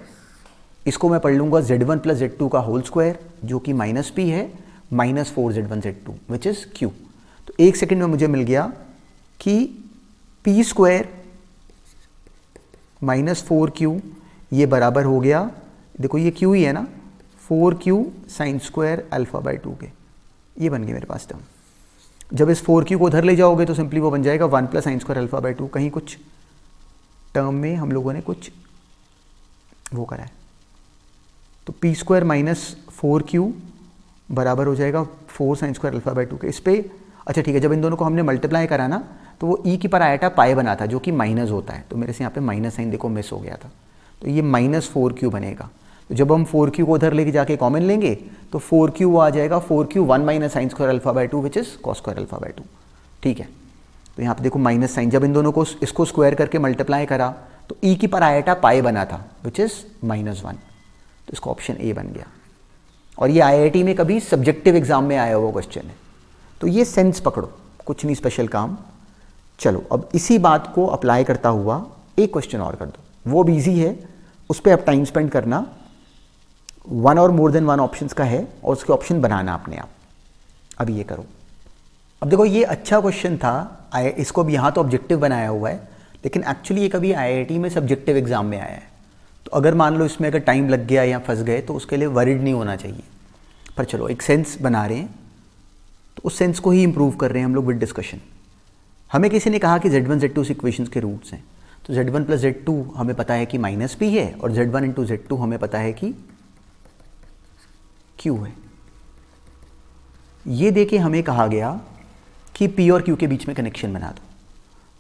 [SPEAKER 1] इसको मैं पढ़ लूँगा Z1 प्लस Z2 का होल स्क्वायर, जो कि माइनस P है, minus 4 Z1 Z2 which is Q। तो 1 सेकेंड में मुझे मिल गया कि P स्क्वायर माइनस 4Q ये बराबर हो गया, देखो ये Q ही है ना, 4Q sine square alpha bye 2 के, ये बन गया मेरे पास टर्म। जब इस 4Q को उधर ले जाओगे तो सिंपली वो बन जाएगा 1 plus sine square alpha bye 2। कहीं कुछ टर्म में हम लोगों ने कुछ वो करा है, तो P स्क्वायर माइनस 4Q बराबर हो जाएगा 4 साइन स्क्वायर अल्फ़ा बाय 2 के। इस पर अच्छा ठीक है, जब इन दोनों को हमने मल्टीप्लाई करा ना, तो वो ई की पर आया था पाई बना था, जो कि माइनस होता है, तो मेरे से यहाँ पे माइनस साइन देखो मिस हो गया था, तो ये माइनस 4Q बनेगा। तो जब हम 4Q को उधर लेके जाके कॉमन लेंगे तो 4Q आ जाएगा 4Q 1 minus sine square alpha bye 2 which is cos square alpha bye 2। ठीक है, तो यहाँ पे देखो माइनस साइन, जब इन दोनों को इसको स्क्वायर करके मल्टीप्लाई करा तो ई की पर आया था पाई बना था विच इज़ -1, तो इसका ऑप्शन ए बन गया। और ये IIT में कभी सब्जेक्टिव एग्जाम में आया हुआ क्वेश्चन है, तो ये सेंस पकड़ो, कुछ नहीं स्पेशल काम। चलो अब इसी बात को अप्लाई करता हुआ एक क्वेश्चन और कर दो, वो भी ईजी है, उस पर अब टाइम स्पेंड करना, 1 और मोर देन 1 ऑप्शंस का है और उसके ऑप्शन बनाना अपने आप। अब ये करो, अब देखो ये अच्छा क्वेश्चन था, इसको अब यहाँ तो ऑब्जेक्टिव बनाया हुआ है, लेकिन एक्चुअली ये कभी IIT में सब्जेक्टिव एग्जाम में आया है। तो अगर मान लो इसमें अगर टाइम लग गया या फंस गए तो उसके लिए वरिड नहीं होना चाहिए। पर चलो एक सेंस बना रहे हैं, तो उस सेंस को ही इंप्रूव कर रहे हैं हम लोग विद डिस्कशन। हमें किसी ने कहा कि Z1 Z2 इक्वेशंस के रूट्स हैं, तो Z1 प्लस Z2 हमें पता है कि माइनस पी है और Z1 इंटू Z2 हमें पता है कि Q है। ये देके हमें कहा गया कि P और Q के बीच में कनेक्शन बना दो।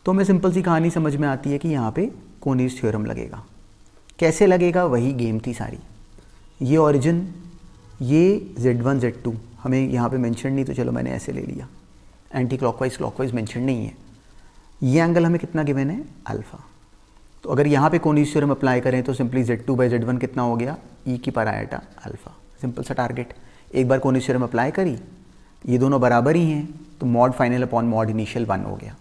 [SPEAKER 1] तो हमें सिंपल सी कहानी समझ में आती है कि यहाँ पे कोनीज थ्योरम लगेगा। कैसे लगेगा, वही गेम थी सारी। ये ओरिजिन, ये Z1 Z2 हमें यहाँ पे मेंशन नहीं, तो चलो मैंने ऐसे ले लिया। एंटी क्लॉकवाइज क्लॉकवाइज मेंशन नहीं है। ये एंगल हमें कितना गिवन है, अल्फा। तो अगर यहाँ पे कोनीज थ्योरम अप्लाई करें तो सिंपली Z2/Z1 कितना हो गया, e की पावर आयोटा अल्फा। सिंपल सा टारगेट। एक बार कोनीज थ्योरम अप्लाई करी, ये दोनों बराबर ही हैं, तो mod final upon mod initial 1 हो गया।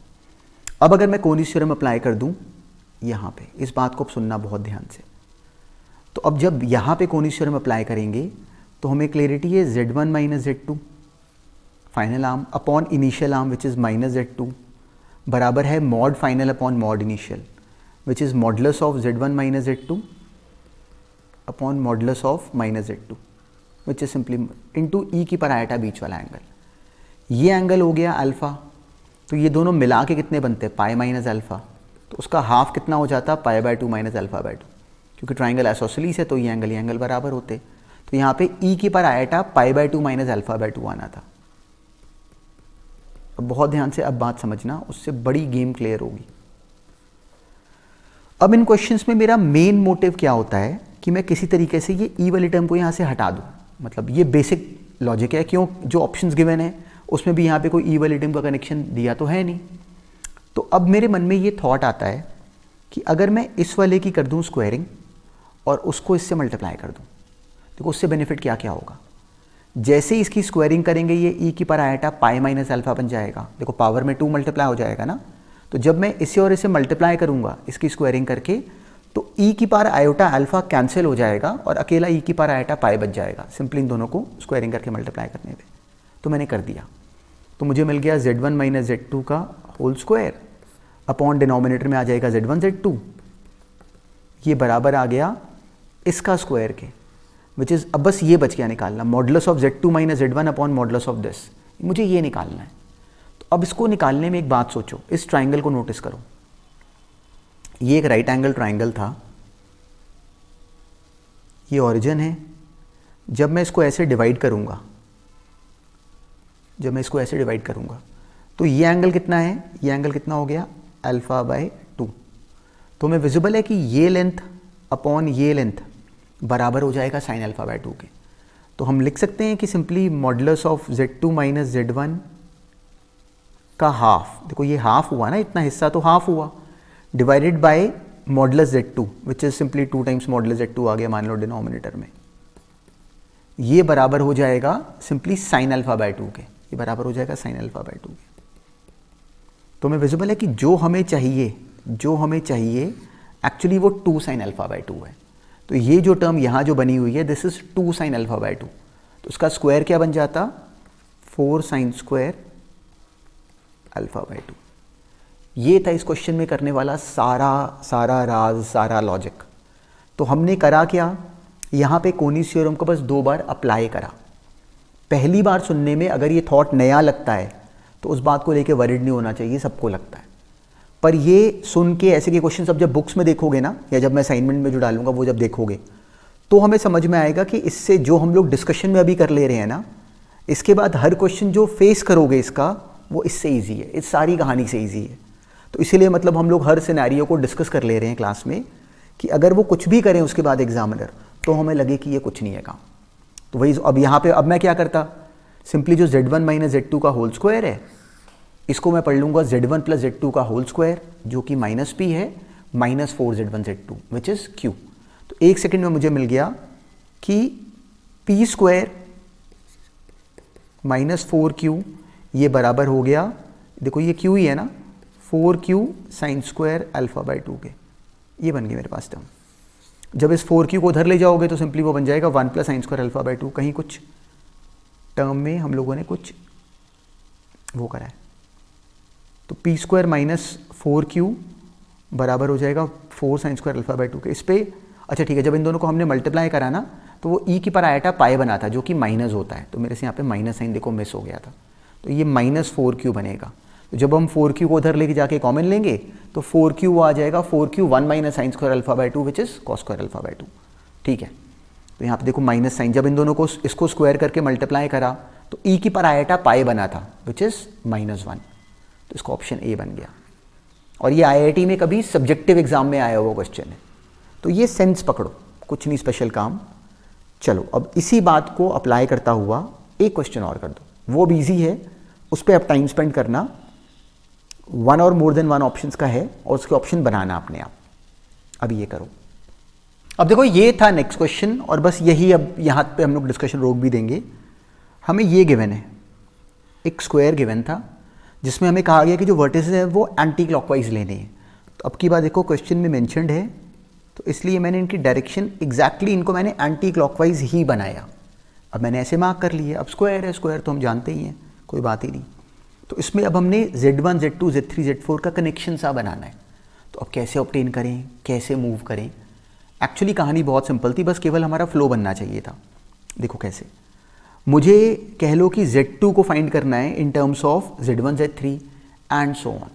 [SPEAKER 1] अब अगर मैं कोनीज थ्योरम अप्लाई कर दूँ यहाँ पे, इस बात को अब सुनना बहुत ध्यान से। तो अब जब यहाँ पे कोनीज थ्योरम अप्लाई करेंगे तो हमें क्लियरिटी है Z1 minus Z2 final arm upon initial arm which is minus Z2 बराबर है mod final upon mod initial which is modulus of Z1 minus Z2 upon modulus of minus Z2 which is simply into ई की power iota बीच वाला angle. ये angle हो गया alpha. तो ये दोनों मिला के कितने बनते हैं, पाई माइनस अल्फ़ा। तो उसका हाफ कितना हो जाता, पाई/2 माइनस अल्फ़ा/2। क्योंकि ट्राइंगल आइसोसेलेस है तो ये एंगल बराबर होते। तो यहाँ पे ई की पावर आयोटा पाई/2 माइनस अल्फ़ा/2 आना था। अब बहुत ध्यान से अब बात समझना, उससे बड़ी गेम क्लियर होगी। अब इन क्वेश्चंस में मेरा मेन मोटिव क्या होता है कि मैं किसी तरीके से ये ई वाली टर्म को यहाँ से हटा दूँ। मतलब ये बेसिक लॉजिक है, क्यों, जो ऑप्शंस गिवन है उसमें भी यहाँ पे कोई ई वाली टर्म का कनेक्शन दिया तो है नहीं। तो अब मेरे मन में ये थॉट आता है कि अगर मैं इस वाले की कर दूँ स्क्वायरिंग और उसको इससे मल्टीप्लाई कर दूँ, देखो उससे बेनिफिट क्या क्या होगा। जैसे ही इसकी स्क्वायरिंग करेंगे ये ई की power iota pi minus alpha बन जाएगा। देखो पावर में 2 मल्टीप्लाई हो जाएगा ना। तो जब मैं इसे और इसे मल्टीप्लाई करूँगा इसकी स्क्वायरिंग करके, तो ई की पावर आयोटा अल्फ़ा कैंसिल हो जाएगा और अकेला ई की पावर आयोटा पाई बच जाएगा, सिंपली इन दोनों को स्क्वायरिंग करके मल्टीप्लाई करने पे। तो मैंने कर दिया, तो मुझे मिल गया Z1 माइनस Z2 का होल स्क्वायर अपॉन डिनोमिनेटर में आ जाएगा Z1 Z2। ये बराबर आ गया इसका स्क्वायर के, विच इज़, अब बस ये बच गया निकालना, modulus of Z2 minus Z1 upon modulus of this. मुझे ये निकालना है। तो अब इसको निकालने में एक बात सोचो, इस ट्राइंगल को नोटिस करो। ये एक राइट एंगल ट्राइंगल था, ये ओरिजिन है। जब मैं इसको ऐसे डिवाइड करूँगा, तो ये एंगल कितना है, ये एंगल कितना हो गया, अल्फ़ा/2। तो हमें विजिबल है कि ये लेंथ अपॉन ये लेंथ बराबर हो जाएगा साइन अल्फ़ा/2 के। तो हम लिख सकते हैं कि simply modulus of Z2 minus Z1 का हाफ, देखो ये हाफ हुआ ना, इतना हिस्सा तो हाफ हुआ, divided by modulus Z2 which is simply 2 times modulus Z2 आ गया मान लो डिनोमिनेटर में। ये बराबर हो जाएगा सिंपली साइन अल्फ़ा/2 के, ये बराबर हो जाएगा साइन अल्फ़ा/2 के। तो हमें विजिबल है कि जो हमें चाहिए एक्चुअली वो 2 साइन अल्फ़ा/2 है। तो ये जो टर्म यहाँ जो बनी हुई है, दिस इज 2 साइन अल्फ़ा/2। तो उसका स्क्वायर क्या बन जाता, 4 साइन स्क्वायर अल्फ़ा/2। ये था इस क्वेश्चन में करने वाला सारा राज, सारा लॉजिक। तो हमने करा क्या, यहाँ पे कोनीज थ्योरम को बस 2 बार अप्लाई करा। पहली बार सुनने में अगर ये थॉट नया लगता है तो उस बात को लेके वरिड नहीं होना चाहिए, सबको लगता है। पर ये सुन के ऐसे के क्वेश्चन सब जब बुक्स में देखोगे ना, या जब मैं असाइनमेंट में जो डालूंगा वो जब देखोगे, तो हमें समझ में आएगा कि इससे जो हम लोग डिस्कशन में अभी कर ले रहे हैं ना, इसके बाद हर क्वेश्चन जो फेस करोगे इसका, वो इससे ईजी है, इस सारी कहानी से ईजी है। तो इसीलिए मतलब हम लोग हर सिनेरियो को डिस्कस कर ले रहे हैं क्लास में, कि अगर वो कुछ भी करें उसके बाद एग्जामिनर, तो हमें लगे कि ये कुछ नहीं है काम। तो वही अब यहाँ पे अब मैं क्या करता, सिंपली जो Z1 माइनस Z2 का होल स्क्वायर है, इसको मैं पढ़ लूँगा Z1 प्लस Z2 का होल स्क्वायर, जो कि माइनस P है, minus 4Z1 Z2 which is Q। तो 1 सेकेंड में मुझे मिल गया कि P स्क्वायर माइनस 4Q ये बराबर हो गया, देखो ये Q ही है ना, 4Q साइन स्क्वायर अल्फ़ा/2 के। ये बन गई मेरे पास टर्म। जब इस 4Q को उधर ले जाओगे तो सिंपली वो बन जाएगा 1 प्लस साइन स्क्वायर अल्फ़ा/2। कहीं कुछ टर्म में हम लोगों ने कुछ वो करा है। तो P स्क्वायर माइनस 4Q बराबर हो जाएगा 4 साइन स्क्वायर अल्फ़ा/2 के। इस पे अच्छा ठीक है, जब इन दोनों को हमने मल्टीप्लाई करा ना, तो वो ई की पावर आयोटा पाई बना था, जो कि माइनस होता है। तो मेरे से यहाँ पे माइनस साइन देखो मिस हो गया था, तो ये माइनस 4Q बनेगा। जब हम 4q को उधर लेके जाके कॉमन लेंगे तो 4q वो आ जाएगा 4q 1 minus sine square alpha by 2 which is cos square alpha by 2। ठीक है, तो यहाँ पे देखो माइनस साइन, जब इन दोनों को इसको स्क्वायर करके मल्टीप्लाई करा तो e की पर आयाटा पाई बना था विच इज -1, तो इसका ऑप्शन ए बन गया। और ये IIT में कभी सब्जेक्टिव एग्जाम में आया हुआ क्वेश्चन है, तो ये सेंस पकड़ो, कुछ नहीं स्पेशल काम। चलो अब इसी बात को अप्लाई करता हुआ एक क्वेश्चन और कर दो, वो भी ईजी है, उस पर अब टाइम स्पेंड करना, 1 और मोर देन 1 ऑप्शंस का है और उसके ऑप्शन बनाना अपने आप। अब ये करो। अब देखो ये था नेक्स्ट क्वेश्चन और बस यही, अब यहाँ पे हम लोग डिस्कशन रोक भी देंगे। हमें ये गिवन है, एक स्क्वायर गिवन था जिसमें हमें कहा गया कि जो वर्टिसेस है वो एंटी क्लॉकवाइज लेने हैं। तो अब की बात देखो क्वेश्चन में मेंशन्ड है, तो इसलिए मैंने इनकी डायरेक्शन एग्जैक्टली इनको मैंने एंटी क्लॉकवाइज ही बनाया। अब मैंने ऐसे मार्क कर लिए, अब स्क्वायर है, स्क्वायर तो हम जानते ही हैं, कोई बात ही नहीं। तो इसमें अब हमने Z1, Z2, Z3, Z4 का कनेक्शन सा बनाना है। तो अब कैसे ऑब्टेन करें, कैसे मूव करें? एक्चुअली कहानी बहुत सिंपल थी, बस केवल हमारा फ्लो बनना चाहिए था। देखो कैसे, मुझे कह लो कि Z2 को फाइंड करना है in terms of Z1, Z3 and so on.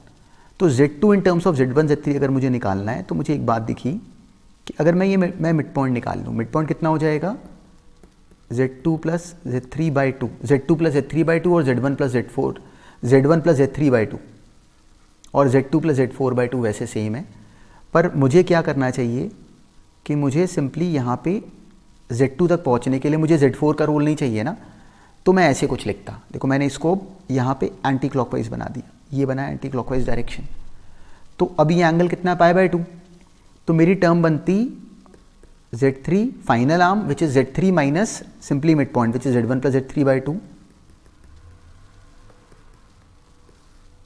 [SPEAKER 1] तो Z2 in terms of Z1, Z3 अगर मुझे निकालना है तो मुझे एक बात दिखी कि अगर मैं मिड पॉइंट निकाल लूँ, मिड पॉइंट कितना हो जाएगा, Z2 plus Z3 by 2, Z2 plus Z3 by 2 और Z1 plus Z4, Z1 plus Z3 by 2 और Z2 प्लस Z4 बाई 2 वैसे सेम है। पर मुझे क्या करना चाहिए कि मुझे सिंपली यहाँ पे Z2 तक पहुँचने के लिए मुझे Z4 का रोल नहीं चाहिए ना, तो मैं ऐसे कुछ लिखता। देखो मैंने इसको यहाँ पे एंटी क्लॉकवाइज बना दिया, ये बना एंटी क्लॉकवाइज डायरेक्शन। तो अब ये एंगल कितना है, पाई बाई 2, तो मेरी टर्म बनती Z3 final arm which is Z3 minus simply mid point which is Z1 plus Z3 by 2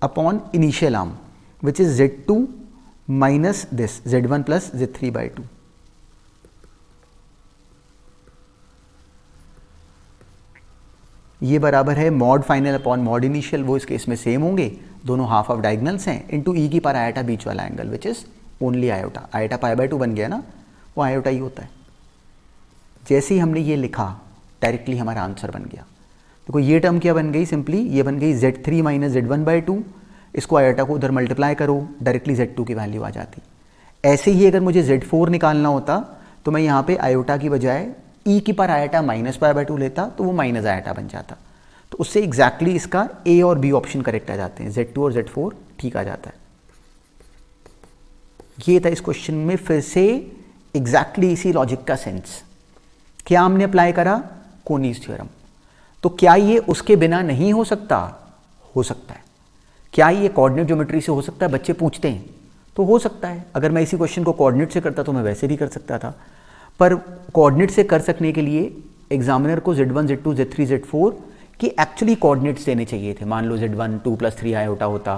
[SPEAKER 1] upon initial arm which is Z2 minus this Z1 plus Z3 by 2। ये बराबर है mod final upon mod initial, वो इस case में same होंगे, दोनों half of diagonals हैं, into ई की पर आयोटा बीच वाला angle which is only iota. Iota pi by 2 बन गया ना, वो आयोटा ही होता है। जैसे ही हमने ये लिखा डायरेक्टली हमारा आंसर बन गया। देखो ये टर्म क्या बन गई, सिंपली ये बन गई Z3 माइनस Z1 बाई 2, इसको आयोटा को उधर मल्टीप्लाई करो, डायरेक्टली Z2 की वैल्यू आ जाती। ऐसे ही अगर मुझे Z4 निकालना होता तो मैं यहाँ पे आयोटा की बजाय ई की पर आयोटा माइनस पाई बाई 2 लेता, तो वो माइनस आयोटा बन जाता। तो उससे एग्जैक्टली इसका ए और बी ऑप्शन करेक्ट आ जाते हैं, Z2 और Z4 ठीक आ जाता है। ये था इस क्वेश्चन में फिर से एग्जैक्टली इसी लॉजिक का सेंस। क्या हमने अप्लाई करा, कोनीज थ्योरम। तो क्या ये उसके बिना नहीं हो सकता? हो सकता है। क्या ये कोऑर्डिनेट ज्योमेट्री से हो सकता है? बच्चे पूछते हैं, तो हो सकता है। अगर मैं इसी क्वेश्चन को कोऑर्डिनेट से करता तो मैं वैसे भी कर सकता था, पर कोऑर्डिनेट से कर सकने के लिए एग्जामिनर को Z1, Z2, Z3, Z4 की एक्चुअली कोऑर्डिनेट्स देने चाहिए थे। मान लो Z1 2 + 3 आयोटा होता,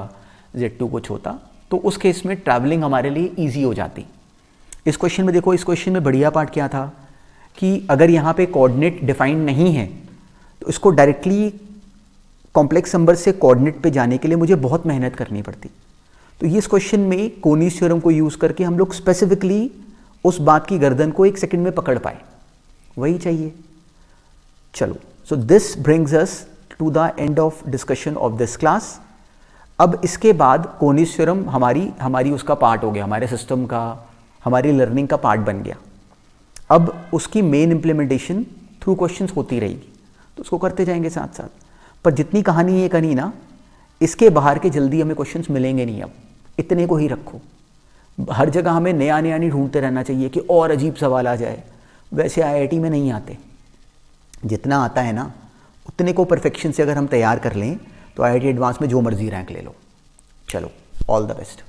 [SPEAKER 1] Z2 कुछ होता, तो उस केस में ट्रैवलिंग हमारे लिए ईजी हो जाती। इस क्वेश्चन में देखो, इस क्वेश्चन में बढ़िया पार्ट क्या था कि अगर यहाँ पे कोऑर्डिनेट डिफाइंड नहीं है तो इसको डायरेक्टली कॉम्प्लेक्स नंबर से कोऑर्डिनेट पे जाने के लिए मुझे बहुत मेहनत करनी पड़ती। तो ये इस क्वेश्चन में कोनीज थ्योरम को यूज़ करके हम लोग स्पेसिफिकली उस बात की गर्दन को 1 सेकंड में पकड़ पाए, वही चाहिए। चलो, so this brings us to the end of discussion of this class. अब इसके बाद कोनीज थ्योरम हमारी उसका पार्ट हो गया, हमारे सिस्टम का, हमारी लर्निंग का पार्ट बन गया। अब उसकी मेन इम्प्लीमेंटेशन थ्रू क्वेश्चंस होती रहेगी, तो उसको करते जाएंगे साथ साथ। पर जितनी कहानी ये कही ना, इसके बाहर के जल्दी हमें क्वेश्चंस मिलेंगे नहीं। अब इतने को ही रखो, हर जगह हमें नया नया नहीं ढूंढते रहना चाहिए कि और अजीब सवाल आ जाए। वैसे IIT में नहीं आते, जितना आता है ना उतने को परफेक्शन से अगर हम तैयार कर लें तो IIT एडवांस में जो मर्जी रैंक ले लो। चलो, ऑल द बेस्ट।